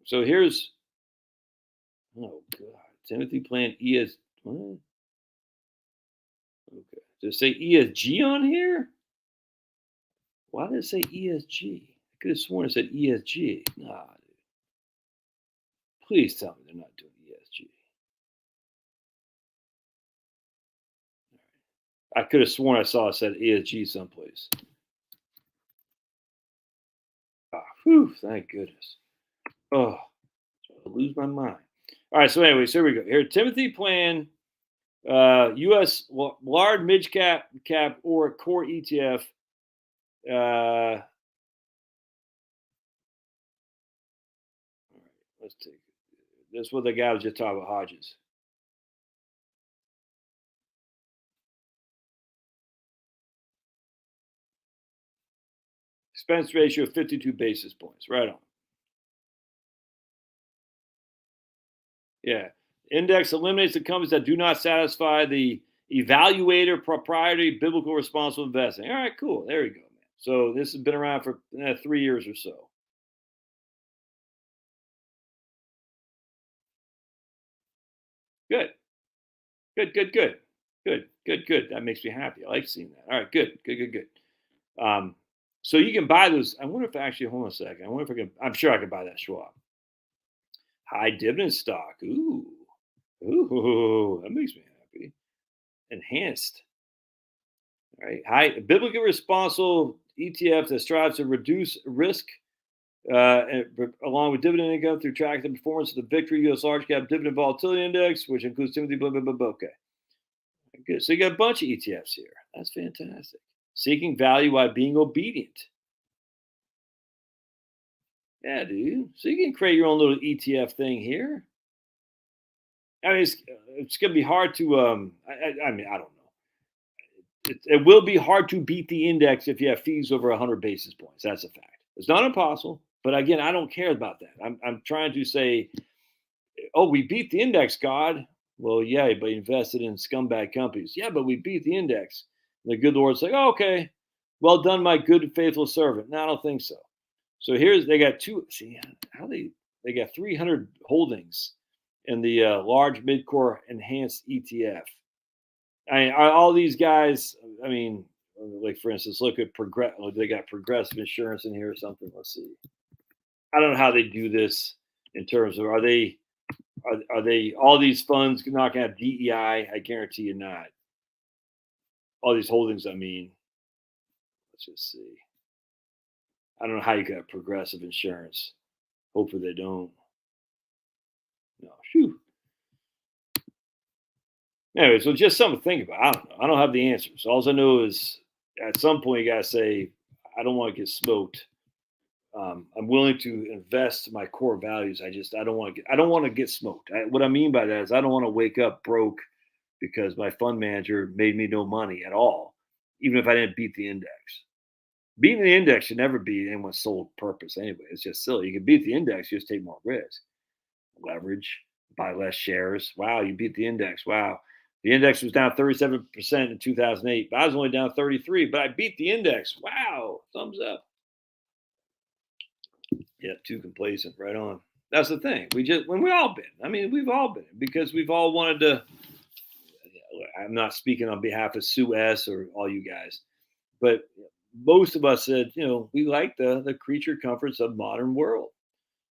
here's. Oh God, Timothy Plan ES. What? Okay, does it say ESG on here? Why did it say ESG? I could have sworn it said ESG. Nah, dude. Please tell me they're not doing ESG. I could have sworn I saw it said ESG someplace. Whew, thank goodness. Oh, I lose my mind. All right, so anyways, here we go. Here, Timothy Plan, U.S. large mid-cap or core ETF. All right, let's take it. That's what the guy was just talking about, Hodges. Expense ratio of 52 basis points. Right on. Yeah. Index eliminates the companies that do not satisfy the evaluator proprietary biblical responsible investing. All right, cool. There you go, man. So this has been around for 3 years or so. Good, good, good, good, good, good, good. That makes me happy. I like seeing that. All right, good, good, good, good. So you can buy those. I wonder if actually, hold on a second. I wonder if I can. I'm sure I could buy that Schwab high dividend stock. Ooh, that makes me happy. Enhanced, right? High biblically responsible ETF that strives to reduce risk, along with dividend income through tracking the performance of the Victory U.S. Large Cap Dividend Volatility Index, which includes Timothy. Blah blah blah blah. Okay, good. So you got a bunch of ETFs here. That's fantastic. Seeking value while being obedient. Yeah, dude. So you can create your own little ETF thing here. I mean, it's going to be hard to. I mean, I don't know. It will be hard to beat the index if you have fees over 100 basis points. That's a fact. It's not impossible, but again, I don't care about that. I'm trying to say, oh, we beat the index, God. Well, yeah, but invested in scumbag companies. Yeah, but we beat the index. And the good Lord's like, oh, okay, well done, my good and faithful servant. No, I don't think so. So they got two. See how they got 300 holdings in the large mid-core enhanced ETF. I mean, are all these guys? I mean, like for instance, look at Progress. They got Progressive Insurance in here or something. Let's see. I don't know how they do this in terms of are they all these funds not going to have DEI? I guarantee you not. All these holdings. I mean, let's just see. I don't know how you got Progressive Insurance. Hopefully they don't. No. Phew. Anyway, so just something to think about. I don't know. I don't have the answers. All I know is at some point you gotta say, I don't want to get smoked. I'm willing to invest my core values. I don't want to get smoked. What I mean by that is I don't want to wake up broke because my fund manager made me no money at all, even if I didn't beat the index. Beating the index should never be anyone's sole purpose anyway. It's just silly. You can beat the index, you just take more risk. Leverage, buy less shares. Wow, you beat the index. Wow. The index was down 37% in 2008, but I was only down 33, but I beat the index. Wow. Thumbs up. Yeah, too complacent. Right on. That's the thing. When we all been. I mean, we've all been because we've all wanted to. I'm not speaking on behalf of Sue S or all you guys, but most of us said, we like the creature comforts of modern world.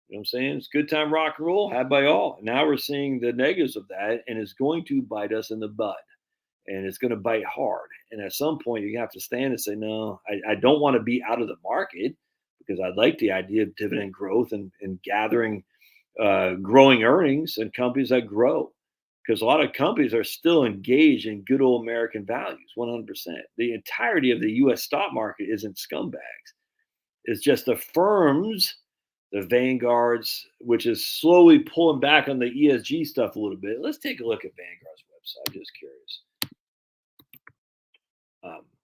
You know what I'm saying? It's good time rock and roll, had by all. Now we're seeing the negatives of that, and it's going to bite us in the butt, and it's going to bite hard. And at some point, you have to stand and say, no, I don't want to be out of the market because I like the idea of dividend growth and gathering, growing earnings and companies that grow. Because a lot of companies are still engaged in good old American values, 100%. The entirety of the U.S. stock market isn't scumbags. It's just the firms, the Vanguards, which is slowly pulling back on the ESG stuff a little bit. Let's take a look at Vanguard's website. I'm just curious.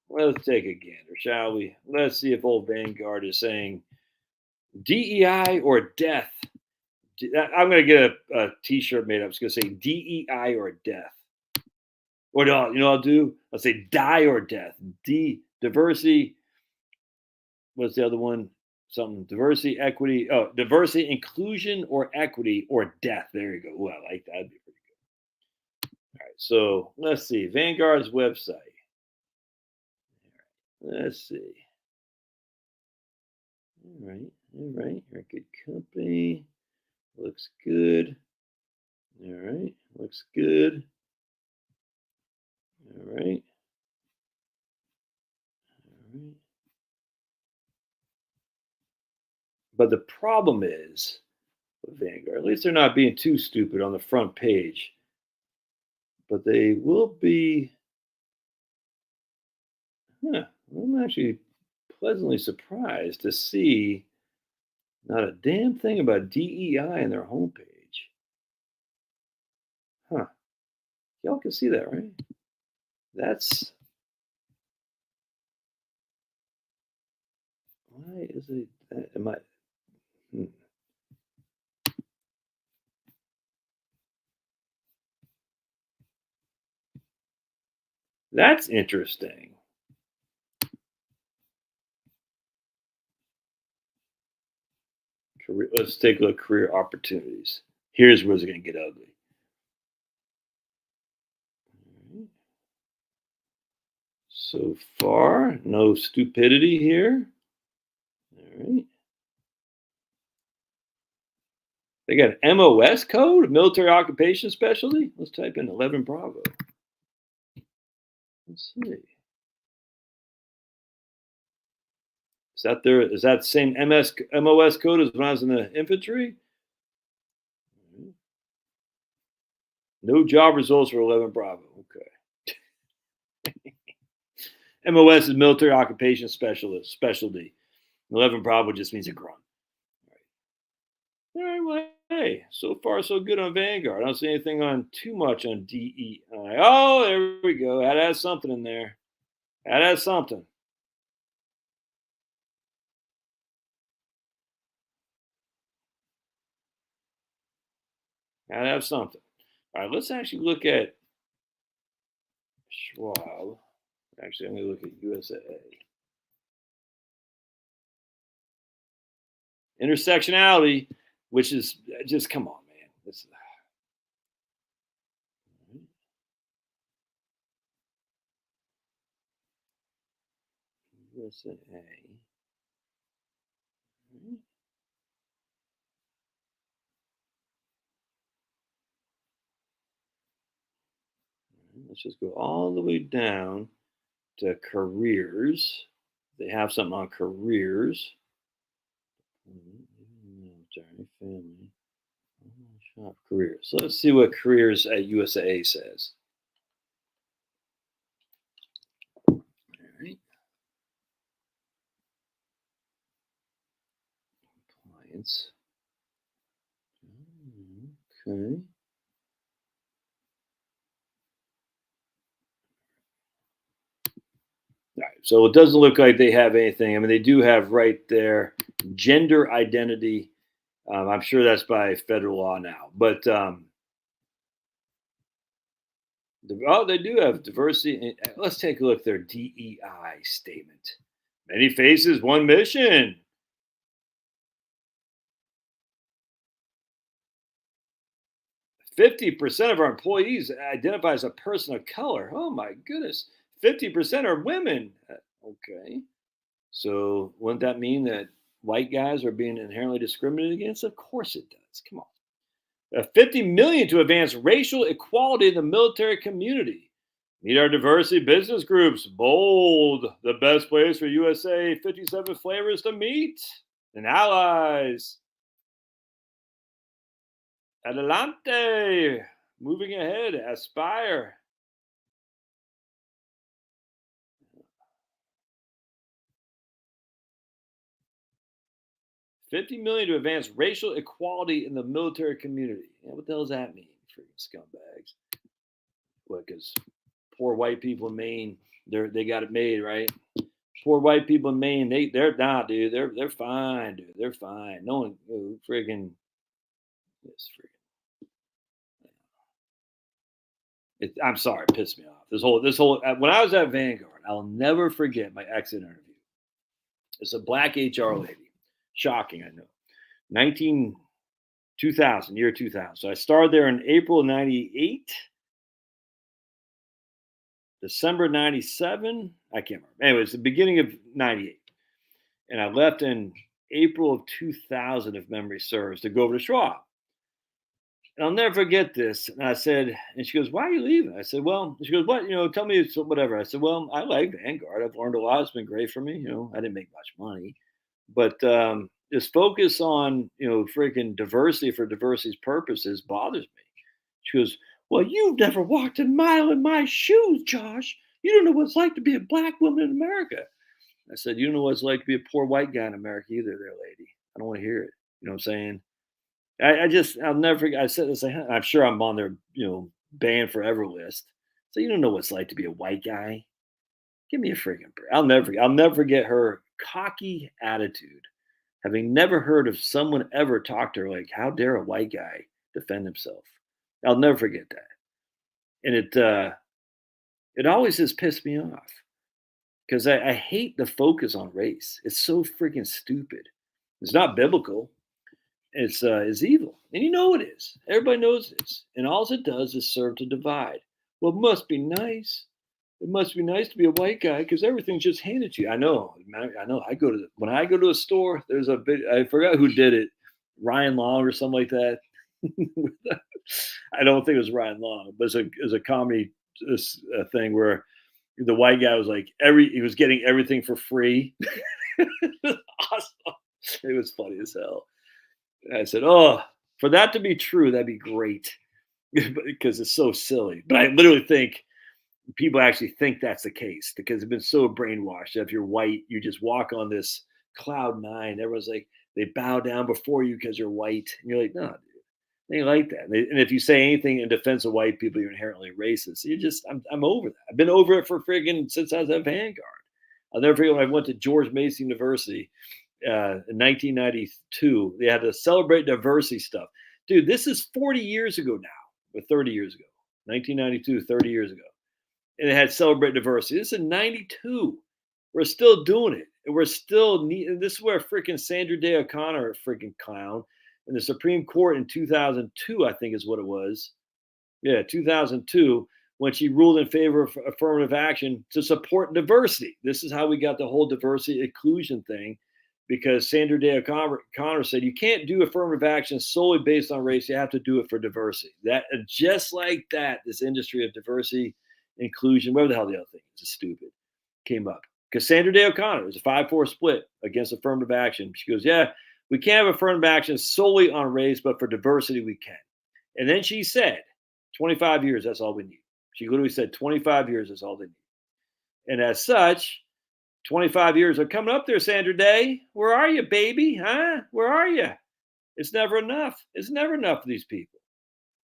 Let's take a gander, shall we? Let's see if old Vanguard is saying DEI or death. I'm going to get a T-shirt made up. It's going to say DEI or death. Or no, I'll do? I'll say die or death. Diversity. What's the other one? Something diversity, equity. Oh, diversity, inclusion, or equity, or death. There you go. Oh, I like that. That'd be pretty good. All right. So let's see. Vanguard's website. Let's see. All right. You're a good company. Looks good. All right. Looks good. All right. All right. But the problem is with Vanguard, at least they're not being too stupid on the front page, but they will be. I'm actually pleasantly surprised to see not a damn thing about DEI in their homepage. Huh. Y'all can see that, right? That's why is it? Am I? Hmm. That's interesting. Let's take a look. Career opportunities. Here's where it's going to get ugly. So far, no stupidity here. All right. They got an MOS code, military occupation specialty. Let's type in 11 Bravo. Let's see. Is that the same MOS code as when I was in the infantry? No job results for 11 Bravo. Okay. MOS is military occupation specialty. 11 Bravo just means a grunt. All right, well, hey, so far so good on Vanguard. I don't see anything on too much on DEI. Oh, there we go. That has something in there. That has something. That has something. All right, let's actually look at Schwab. Actually, I'm going to look at USAA. Intersectionality, which is just, come on, man. This, USAA. Let's just go all the way down to careers. They have something on careers. Military, family, shop, careers. So let's see what careers at USAA says. All right. Compliance. Okay. All right, so it doesn't look like they have anything. I mean, they do have right there gender identity. I'm sure that's by federal law now, but they do have diversity. Let's take a look at their DEI statement. Many faces, one mission. "50% of our employees identify as a person of color." Oh my goodness. 50% are women. Okay. So wouldn't that mean that white guys are being inherently discriminated against? Of course it does. Come on. 50 million to advance racial equality in the military community. Meet our diversity business groups. Bold. The best place for USA 57 flavors to meet and allies. Adelante. Moving ahead. Aspire. $50 million to advance racial equality in the military community. Yeah, what the hell does that mean? Freaking scumbags. What? Because poor white people in Maine, they got it made, right? Poor white people in Maine, they're not, dude. They're fine, dude. They're fine. No one freaking this freaking. I'm sorry, it pissed me off. This whole when I was at Vanguard, I'll never forget my exit interview. It's a black HR lady. Shocking, I know. 2000, year 2000. So I started there in April of 98, December 97. I can't remember. Anyway, it's the beginning of 98. And I left in April of 2000, if memory serves, to go over to Schwab. And I'll never forget this. And I said, and she goes, "Why are you leaving?" I said, "Well," she goes, "What? Tell me whatever." I said, "Well, I like Vanguard. I've learned a lot. It's been great for me. I didn't make much money. But this focus on freaking diversity for diversity's purposes bothers me." She goes, "Well, you've never walked a mile in my shoes, Josh. You don't know what it's like to be a black woman in America." I said, "You don't know what it's like to be a poor white guy in America either, there, lady. I don't want to hear it." You know what I'm saying? I'll never forget. I said this. I'm sure I'm on their banned forever list. So you don't know what it's like to be a white guy. Give me a freaking break. I'll never forget her cocky attitude. Having never heard of someone ever talk to her like, "How dare a white guy defend himself?" I'll never forget that. And it always has pissed me off because I hate the focus on race. It's so freaking stupid. It's not biblical. It's evil, and you know it is. Everybody knows this, and all it does is serve to divide. Well, it must be nice. It must be nice to be a white guy because everything's just handed to you. I know. I know. When I go to a store. There's a bit. I forgot who did it. Ryan Long or something like that. I don't think it was Ryan Long, but it's a comedy thing where the white guy was like he was getting everything for free. It was awesome. It was funny as hell. And I said, "Oh, for that to be true, that'd be great," because it's so silly. But I literally think people actually think that's the case because they've been so brainwashed. If you're white, you just walk on this cloud nine. Everyone's like, they bow down before you because you're white. And you're like, no, dude, they ain't like that. And if you say anything in defense of white people, you're inherently racist. I'm over that. I've been over it for friggin' since I was at Vanguard. I'll never forget when I went to George Mason University in 1992. They had to celebrate diversity stuff. Dude, this is 40 years ago now, or 30 years ago. 1992, 30 years ago. And it had celebrate diversity. This is in 92. We're still doing it. And we're still this is where freaking Sandra Day O'Connor, a freaking clown, in the Supreme Court in 2002, I think is what it was. Yeah, 2002, when she ruled in favor of affirmative action to support diversity. This is how we got the whole diversity inclusion thing, because Sandra Day O'Connor said you can't do affirmative action solely based on race. You have to do it for diversity. That just like that, this industry of diversity, inclusion, whatever the hell the other thing is stupid, came up. Because Sandra Day O'Connor, it was a 5-4 split against affirmative action. She goes, yeah, we can't have affirmative action solely on race, but for diversity we can. And then she said, 25 years, that's all we need. She literally said 25 years is all they need. And as such, 25 years are coming up there, Sandra Day. Where are you, baby? Huh? Where are you? It's never enough. It's never enough for these people.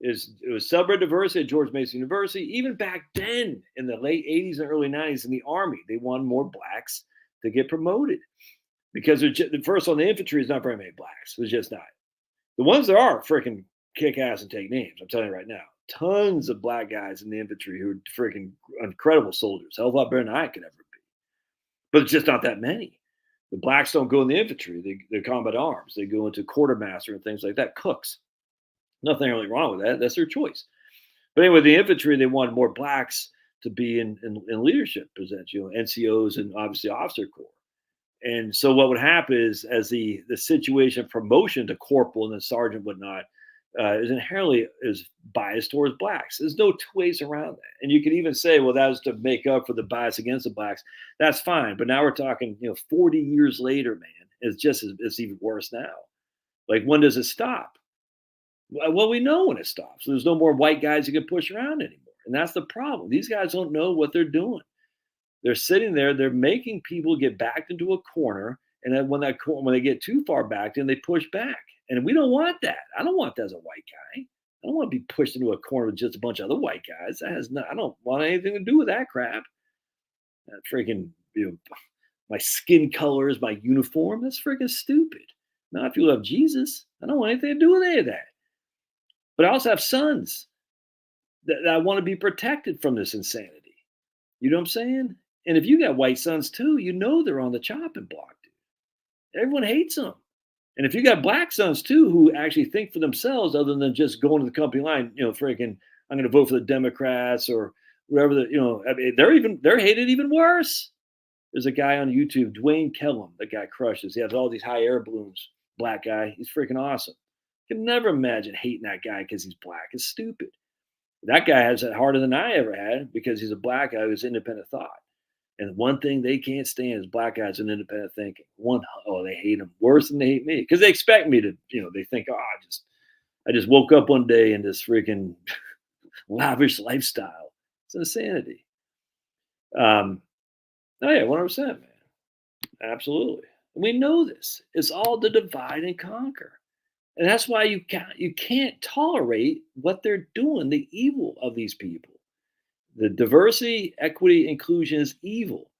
It was celebrate diversity at George Mason University. Even back then, in the late 80s and early 90s in the Army, they wanted more blacks to get promoted. Because the first on the infantry is not very many blacks. There's just not. The ones that are freaking kick ass and take names, I'm telling you right now. Tons of black guys in the infantry who are freaking incredible soldiers. Hell of a lot better than I could ever be. But it's just not that many. The blacks don't go in the infantry. They're combat arms. They go into quartermaster and things like that, cooks. Nothing really wrong with that. That's their choice. But anyway, the infantry, they wanted more blacks to be in leadership positions, NCOs and obviously officer corps. And so what would happen is as the situation of promotion to corporal and then sergeant, whatnot, is inherently is biased towards blacks. There's no two ways around that. And you could even say, well, that was to make up for the bias against the blacks. That's fine. But now we're talking, 40 years later, man, it's even worse now. Like, when does it stop? Well, we know when it stops. There's no more white guys you can push around anymore. And that's the problem. These guys don't know what they're doing. They're sitting there, they're making people get backed into a corner. And then when they get too far back, then they push back. And we don't want that. I don't want that as a white guy. I don't want to be pushed into a corner with just a bunch of other white guys. I don't want anything to do with that crap. That freaking, my skin color is my uniform. That's freaking stupid. Not if you love Jesus. I don't want anything to do with any of that. But I also have sons that I want to be protected from this insanity. You know what I'm saying? And if you got white sons too, they're on the chopping block, dude. Everyone hates them. And if you got black sons too, who actually think for themselves, other than just going to the company line, freaking, I'm going to vote for the Democrats or whatever. They're hated even worse. There's a guy on YouTube, Dwayne Kellum, that guy crushes. He has all these high air balloons. Black guy, he's freaking awesome. Can never imagine hating that guy because he's black. It's stupid. That guy has it harder than I ever had because he's a black guy who's independent thought. And one thing they can't stand is black guys and independent thinking. They hate him worse than they hate me because they expect me to, they think, I just woke up one day in this freaking lavish lifestyle. It's insanity. Oh yeah, 100%, man. Absolutely. We know this. It's all to divide and conquer. And that's why you can't tolerate what they're doing, the evil of these people. The diversity, equity, inclusion is evil.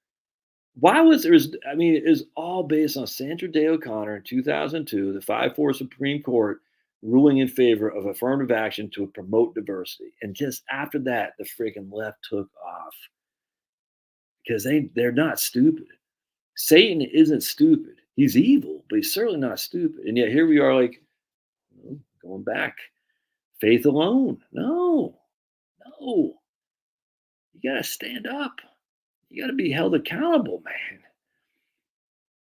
It is all based on Sandra Day O'Connor in 2002, the 5-4 Supreme Court ruling in favor of affirmative action to promote diversity. And just after that, the freaking left took off because they're not stupid. Satan isn't stupid. He's evil, but he's certainly not stupid. And yet here we are like, going back. Faith alone. No, no. You got to stand up. You got to be held accountable, man.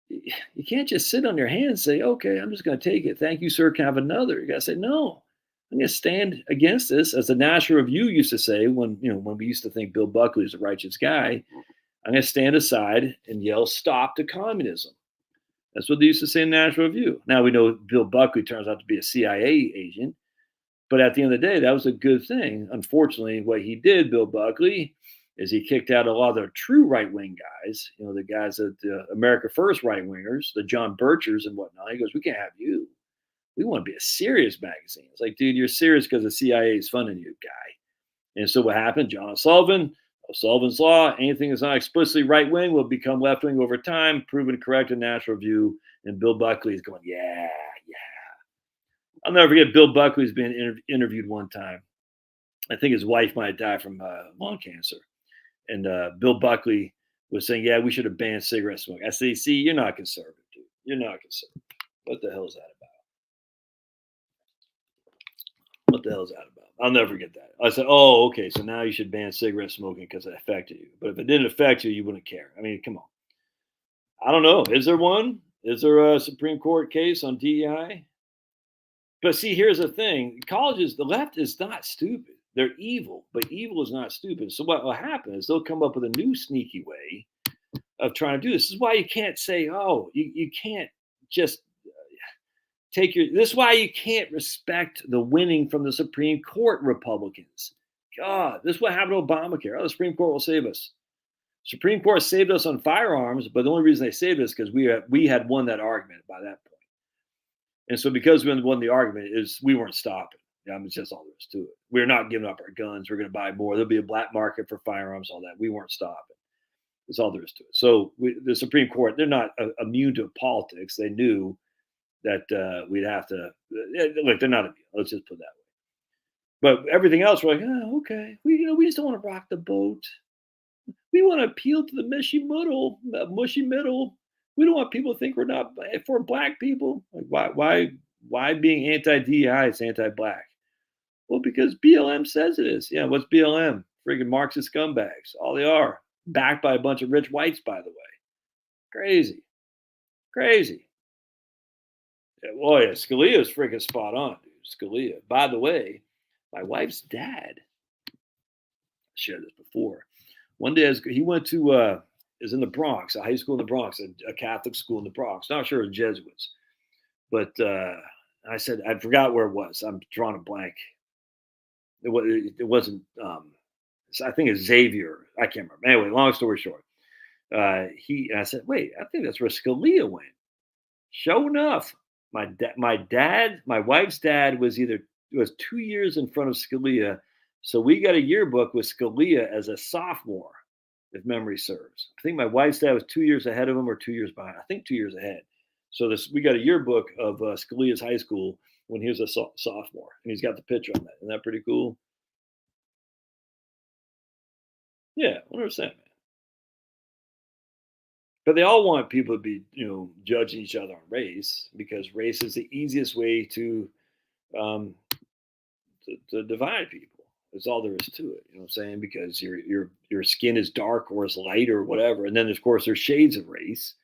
You can't just sit on your hands and say, okay, I'm just going to take it. Thank you, sir. Can I have another? You got to say, no, I'm going to stand against this. As the National Review used to say when we used to think Bill Buckley was a righteous guy, I'm going to stand aside and yell, stop to communism. That's what they used to say in National Review. Now we know Bill Buckley turns out to be a CIA agent, but at the end of the day, that was a good thing. Unfortunately, what he did, Bill Buckley, is he kicked out a lot of the true right-wing guys, the guys that America First right-wingers, the John Birchers and whatnot. He goes, we can't have you. We want to be a serious magazine. It's like, dude, you're serious because the CIA is funding you, guy. And so what happened? John O'Sullivan's Law, anything that's not explicitly right-wing will become left-wing over time, proven correct in National Review. And Bill Buckley is going, yeah. I'll never forget Bill Buckley's being interviewed one time. I think his wife might have died from lung cancer. And Bill Buckley was saying, yeah, we should have banned cigarette smoking. I say, see, you're not conservative, dude. You're not conservative. What the hell is that about? What the hell is that about? I'll never forget that. I said, oh, okay, so now you should ban cigarette smoking because it affected you. But if it didn't affect you, you wouldn't care. I mean, come on. I don't know. Is there one? Is there a Supreme Court case on DEI? But see, here's the thing. Colleges, the left is not stupid. They're evil, but evil is not stupid. So what will happen is they'll come up with a new sneaky way of trying to do this. This is why you can't say, oh, you can't just this is why you can't respect the winning from the Supreme Court Republicans. God, this is what happened to Obamacare. Oh, the Supreme Court will save us. Supreme Court saved us on firearms, but the only reason they saved us is because we had won that argument by that point. And so because we won the argument is we weren't stopping. It's just all there is to it. We're not giving up our guns. We're going to buy more. There'll be a black market for firearms, all that. We weren't stopping. That's all there is to it. So the Supreme Court, they're not immune to politics. They knew that we'd have to, look, they're not immune. Let's just put it that way. But everything else, we're like, oh, okay. We just don't want to rock the boat. We want to appeal to the mushy middle. We don't want people to think we're not for black people. Like why being anti-DEI is anti-black? Well, because BLM says it is. Yeah, what's BLM? Freaking Marxist scumbags. All they are. Backed by a bunch of rich whites, by the way. Crazy. Yeah, well, yeah, Scalia is freaking spot on, dude. Scalia. By the way, my wife's dad, I shared this before. One day he went to is in the Bronx, a high school in the Bronx, a Catholic school in the Bronx. Not sure it was Jesuits. But I said, I forgot where it was. I'm drawing a blank. It wasn't, I think it's Xavier. I can't remember. Anyway, long story short, I said, wait, I think that's where Scalia went. Sure enough, my wife's dad was 2 years in front of Scalia. So we got a yearbook with Scalia as a sophomore, if memory serves. I think my wife's dad was 2 years ahead of him or 2 years behind. I think 2 years ahead. So we got a yearbook of Scalia's high school when he was a sophomore, and he's got the picture on that. Isn't that pretty cool? Yeah, 100%, man. But they all want people to be, judging each other on race because race is the easiest way to divide people. That's all there is to it. You know what I'm saying? Because your skin is dark or is light or whatever. And then, of course, there's shades of race.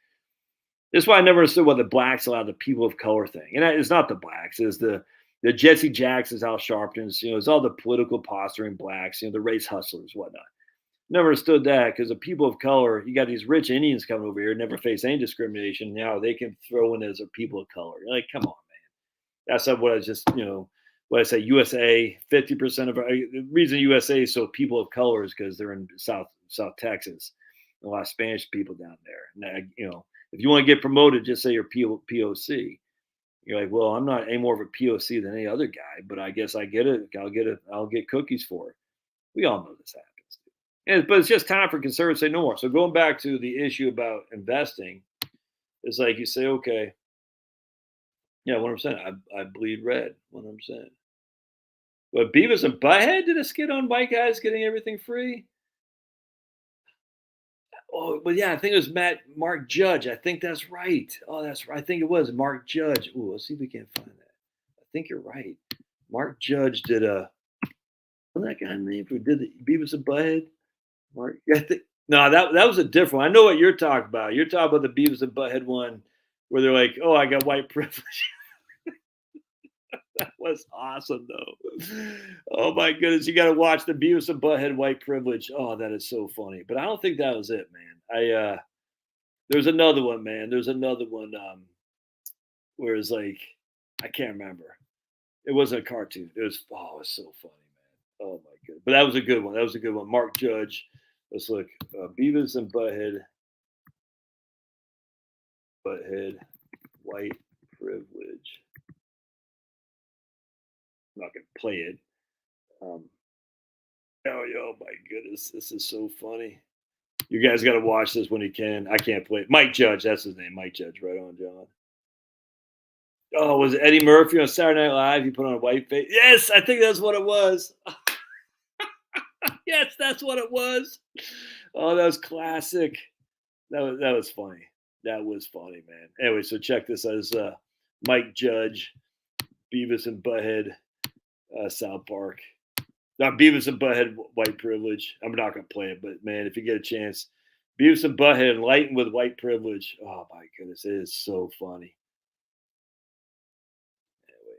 That's why I never understood what the blacks allowed the people of color thing. And it's not the blacks. It's the Jesse Jacksons, Al Sharptons. It's all the political posturing blacks, the race hustlers, whatnot. Never understood that because the people of color, you got these rich Indians coming over here, never face any discrimination. Now they can throw in as a people of color. You're like, come on, man. That's what I just, what I say, USA, 50% of the reason USA is so people of color is because they're in South Texas. A lot of Spanish people down there. And, if you want to get promoted, just say you're POC. You're like, well, I'm not any more of a POC than any other guy, but I guess I get it. I'll get cookies for it. We all know this happens. But it's just time for conservatives to say no more. So going back to the issue about investing, it's like you say, okay, yeah, 100%. I bleed red, 100%. But Beavis and Butthead did a skit on white guys getting everything free. Oh, but yeah, I think it was Mark Judge. I think that's right. Oh, that's right. I think it was Mark Judge. Ooh, let's see if we can find that. I think you're right. Mark Judge did what's that guy named who did the Beavis and Butthead? Mark, I think, no, that was a different one. I know what you're talking about. You're talking about the Beavis and Butthead one where they're like, "Oh, I got white privilege." That was awesome, though. Oh my goodness, you got to watch the Beavis and Butthead white privilege. Oh, that is so funny. But I don't think that was it, man. There's another one, man. There's another one where it's like I can't remember. It wasn't a cartoon. It was so funny, man. Oh my god. But that was a good one. That was a good one. Mark Judge. Let's look. Beavis and Butthead. Butthead white privilege. I'm not gonna play it. Oh my goodness, this is so funny. You guys got to watch this when you can. I can't play it. Mike Judge, that's his name. Mike Judge, right on, John. Oh, was it Eddie Murphy on Saturday Night Live? He put on a white face. Yes, I think that's what it was. Yes, that's what it was. Oh, that was classic. That was funny. That was funny, man. Anyway, so check this out. This Mike Judge, Beavis and Butthead, South Park. Now, Beavis and Butthead, white privilege. I'm not going to play it, but man, if you get a chance, Beavis and Butthead, enlightened with white privilege. Oh my goodness, it is so funny.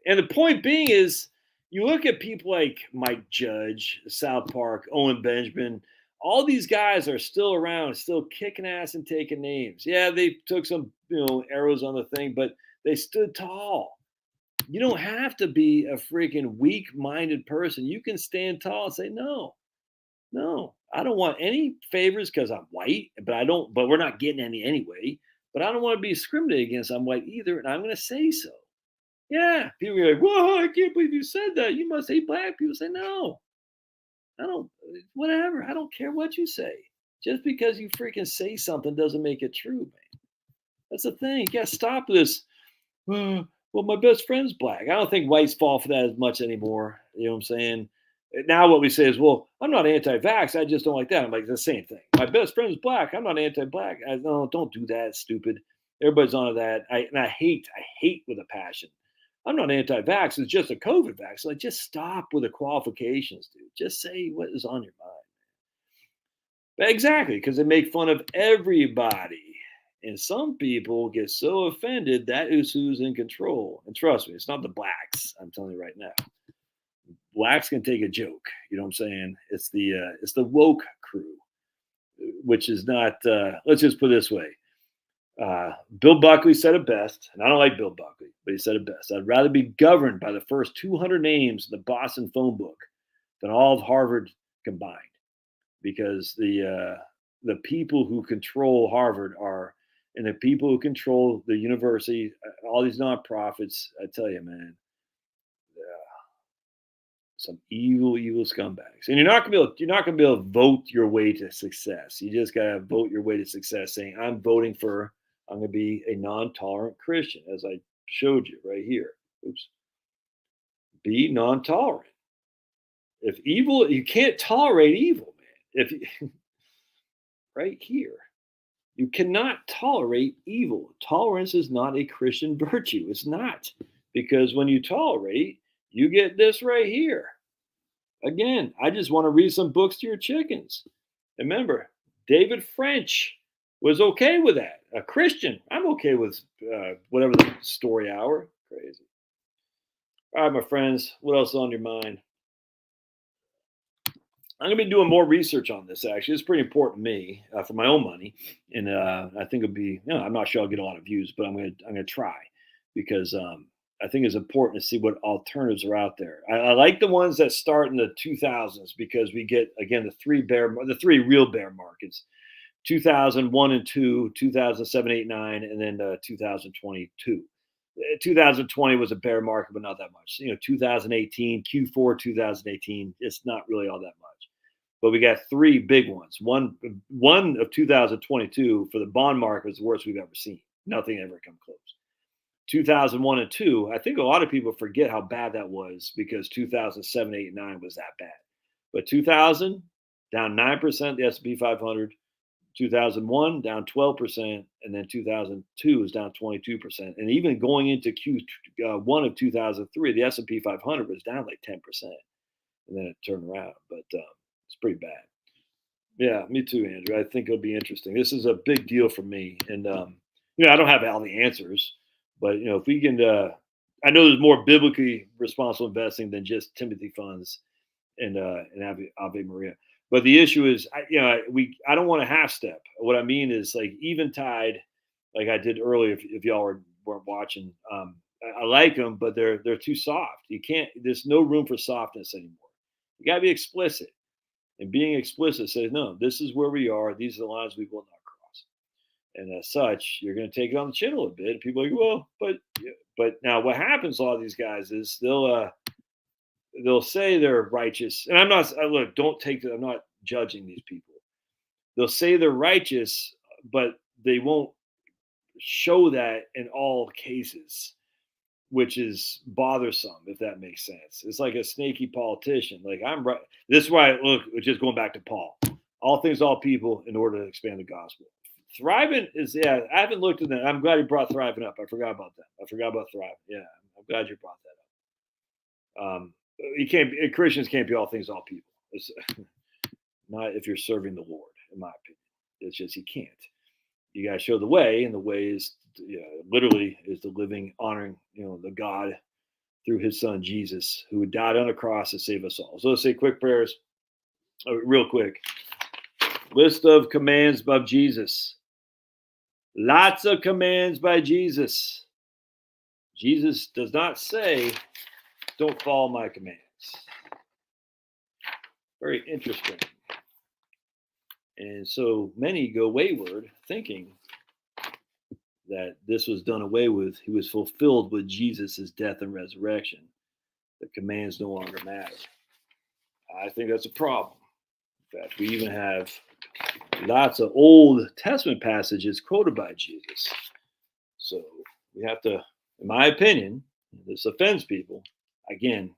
And the point being is, you look at people like Mike Judge, South Park, Owen Benjamin. All these guys are still around, still kicking ass and taking names. Yeah, they took some arrows on the thing, but they stood tall. You don't have to be a freaking weak-minded person. You can stand tall and say, no, I don't want any favors because I'm white, but we're not getting any anyway. But I don't want to be discriminated against. I'm white either, and I'm going to say so. Yeah, people are like, whoa, I can't believe you said that. You must hate black people. Say, no, I don't, whatever. I don't care what you say. Just because you freaking say something doesn't make it true, man. That's the thing. You got to stop this. Well, my best friend's black. I don't think whites fall for that as much anymore. You know what I'm saying? Now what we say is, well, I'm not anti-vax. I just don't like that. I'm like, the same thing. My best friend's black. I'm not anti-black. No, don't do that. Stupid. Everybody's on that. I hate with a passion. I'm not anti-vax. It's just a COVID vax. Like, just stop with the qualifications, dude. Just say what is on your mind. But exactly, because they make fun of everybody. And some people get so offended that is who's in control. And trust me, it's not the blacks. I'm telling you right now. Blacks can take a joke. You know what I'm saying? It's the woke crew, which is not. Let's just put it this way. Bill Buckley said it best, and I don't like Bill Buckley, but he said it best. I'd rather be governed by the first 200 names in the Boston phone book than all of Harvard combined, because the people who control Harvard and the people who control the university, all these nonprofits. I tell you, man, some evil scumbags. And you're not gonna be able to vote your way to success. You just gotta vote your way to success, saying, I'm gonna be a non-tolerant Christian, as I showed you right here. Oops. Be non-tolerant. If evil, you can't tolerate evil, man. Right here. You cannot tolerate evil. Tolerance is not a Christian virtue. It's not. Because when you tolerate, you get this right here. Again, I just want to read some books to your chickens. Remember, David French was okay with that. A Christian. I'm okay with whatever the story hour. Crazy. All right, my friends. What else is on your mind? I'm going to be doing more research on this, actually. It's pretty important to me for my own money. And I think it'll be, I'm not sure I'll get a lot of views, but I'm going to try, because I think it's important to see what alternatives are out there. I like the ones that start in the 2000s, because we get, again, the three real bear markets: 2001 and 2, 2007, 8, 9, and then 2022. 2020 was a bear market, but not that much. 2018, Q4 2018, it's not really all that much. But we got three big ones. One of 2022 for the bond market was the worst we've ever seen. Nothing ever come close. 2001 and 2, I think a lot of people forget how bad that was, because 2007, 8, and 9 was that bad. But 2000, down 9%, the S&P 500. 2001 down 12%, and then 2002 is down 22%. And even going into Q1 of 2003, the S&P 500 was down like 10%, and then it turned around. But it's pretty bad. Yeah, me too, Andrew. I think it'll be interesting. This is a big deal for me, and I don't have all the answers, but if we can, I know there's more biblically responsible investing than just Timothy funds and Ave Maria. But the issue is, I don't want to half step. What I mean is like Eventide, like I did earlier. If y'all weren't watching, I like them, but they're too soft. You can't. There's no room for softness anymore. You got to be explicit, and being explicit says, no, this is where we are. These are the lines we will not cross. And as such, you're going to take it on the chin a little bit. People are like, well, but now what happens? A lot of these guys is they'll say they're righteous, and I'm not. Look, don't take that. I'm not judging these people. They'll say they're righteous, but they won't show that in all cases, which is bothersome, if that makes sense. It's like a snaky politician. Like I'm right. This is why. Look, just going back to Paul. All things, all people, in order to expand the gospel. Thriving is, I haven't looked at that. I'm glad you brought thriving up. I forgot about that. I forgot about thriving. Yeah, I'm glad you brought that up. Christians can't be all things, all people. It's not if you're serving the Lord, in my opinion. It's just you can't. You got to show the way, and the way is literally is the living, honoring, the God through His Son Jesus, who died on a cross to save us all. So let's say quick prayers, real quick. List of commands of Jesus. Lots of commands by Jesus. Jesus does not say, don't follow my commands. Very interesting. And so many go wayward thinking that this was done away with. He was fulfilled with Jesus' death and resurrection. The commands no longer matter. I think that's a problem. In fact, we even have lots of Old Testament passages quoted by Jesus. So we have to, in my opinion, this offends people. Again,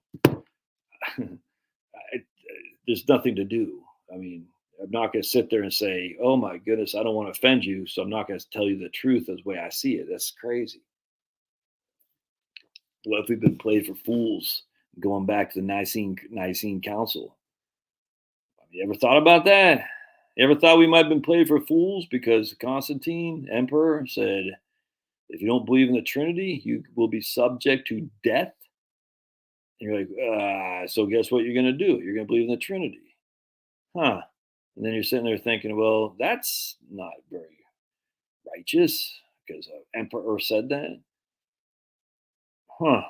there's nothing to do. I mean, I'm not going to sit there and say, oh my goodness, I don't want to offend you, so I'm not going to tell you the truth as the way I see it. That's crazy. What if we've been played for fools going back to the Nicene Council? Have you ever thought about that? You ever thought we might have been played for fools because Constantine, emperor, said, if you don't believe in the Trinity, you will be subject to death? And you're like, so guess what you're going to do? You're going to believe in the Trinity. Huh. And then you're sitting there thinking, well, that's not very righteous because an emperor said that. Huh.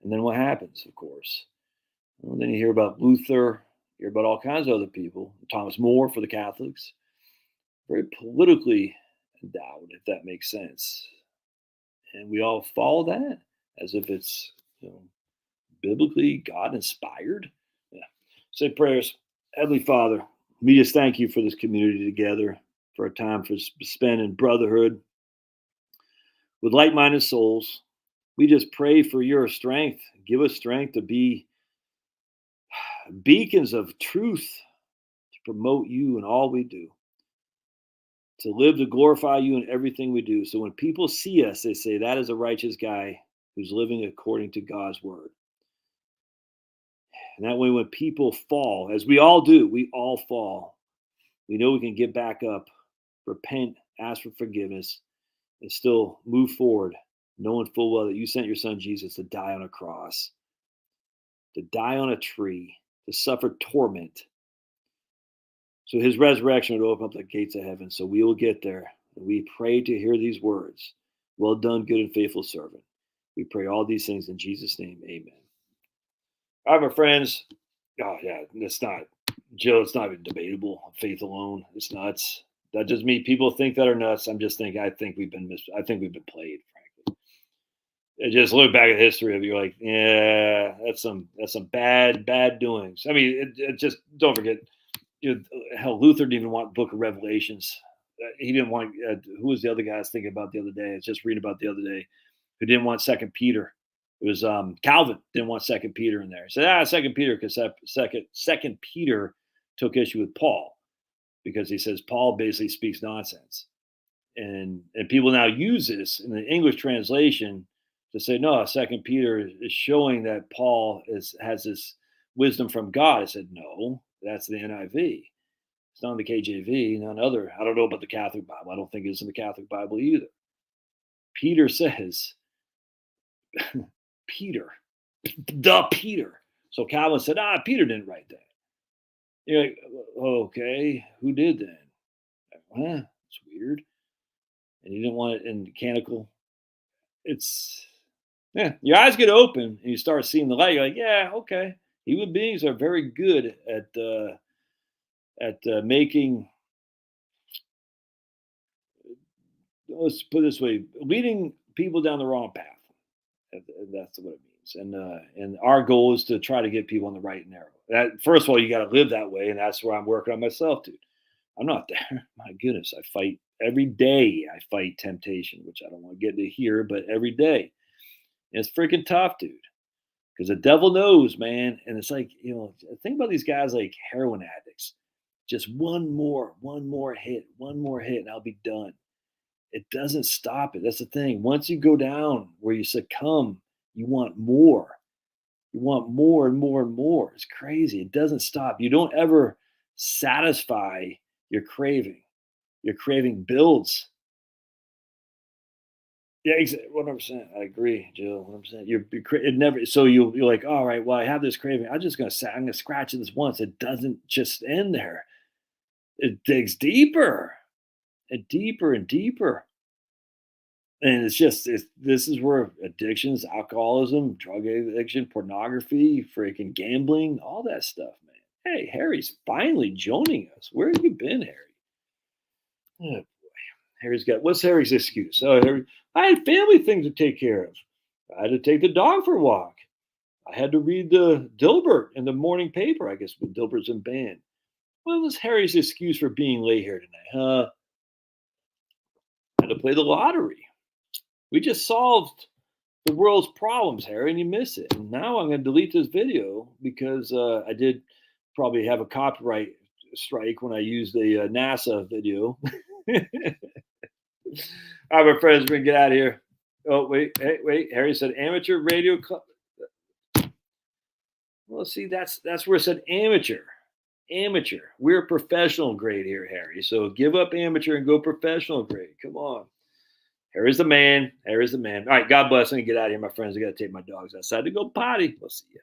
And then what happens, of course? Well, then you hear about Luther, you hear about all kinds of other people. Thomas More for the Catholics. Very politically endowed, if that makes sense. And we all follow that as if it's, biblically God inspired. Yeah. Say prayers. Heavenly Father, we just thank you for this community together, for a time for spend in brotherhood with like-minded souls. We just pray for your strength. Give us strength to be beacons of truth, to promote you in all we do, to live to glorify you in everything we do. So when people see us, they say, that is a righteous guy who's living according to God's word. And that way, when people fall, as we all do, we all fall, we know we can get back up, repent, ask for forgiveness, and still move forward, knowing full well that you sent your son Jesus to die on a cross, to die on a tree, to suffer torment. So his resurrection would open up the gates of heaven. So we will get there. And we pray to hear these words. Well done, good and faithful servant. We pray all these things in Jesus' name. Amen. All right, my friends. Oh, yeah, it's not, Joe, it's not even debatable. Faith alone. It's nuts. That just means people think that are nuts. I'm just thinking, I think we've been played, frankly. And just look back at history of you're like, yeah, that's some bad doings. I mean, it just don't forget, hell, Luther didn't even want Book of Revelations. He didn't want. Who was the other guy I was thinking about the other day? I was just reading about the other day, who didn't want Second Peter. It was Calvin didn't want Second Peter in there. He said, Second Peter, because Second Peter took issue with Paul because he says Paul basically speaks nonsense. And people now use this in the English translation to say, no, Second Peter is showing that Paul has this wisdom from God. I said, no, that's the NIV. It's not in the KJV, none other. I don't know about the Catholic Bible. I don't think it's in the Catholic Bible either. Peter says, Peter, the Peter. So Calvin said, Peter didn't write that. You're like, okay, who did then? It's weird. And you didn't want it in canonical. Your eyes get open and you start seeing the light. You're like, yeah, okay. Human beings are very good at making, let's put it this way, leading people down the wrong path. That's what it means. And our goal is to try to get people on the right and narrow. That, first of all, you got to live that way, and that's where I'm working on myself, dude. I'm not there. My goodness, I fight every day. I fight temptation, which I don't want to get into here, but every day. And it's freaking tough, dude. Because the devil knows, man. And it's like, think about these guys like heroin addicts. Just one more hit, and I'll be done. It doesn't stop it. That's the thing. Once you go down where you succumb, you want more. You want more and more and more. It's crazy. It doesn't stop. You don't ever satisfy your craving. Your craving builds. Yeah, 100%. I agree, Jill. 100%. It never. So you're like, all right. Well, I have this craving. I'm gonna scratch this once. It doesn't just end there. It digs deeper, and deeper and deeper. And this is where addictions, alcoholism, drug addiction, pornography, freaking gambling, all that stuff, man. Hey, Harry's finally joining us. Where have you been, Harry? Oh boy, what's Harry's excuse? Oh, Harry, I had family things to take care of. I had to take the dog for a walk. I had to read the Dilbert in the morning paper. I guess when Dilbert's in band. What was Harry's excuse for being late here tonight? I had to play the lottery. We just solved the world's problems, Harry, and you miss it. And now I'm going to delete this video because I did probably have a copyright strike when I used the NASA video. All right, my friends, we're going to get out of here. Oh, wait. Harry said amateur radio club. Well, see, that's where it said amateur. Amateur. We're professional grade here, Harry. So give up amateur and go professional grade. Come on. Harry's the man. All right, God bless. I'm going to get out of here, my friends. I got to take my dogs outside to go potty. We'll see you.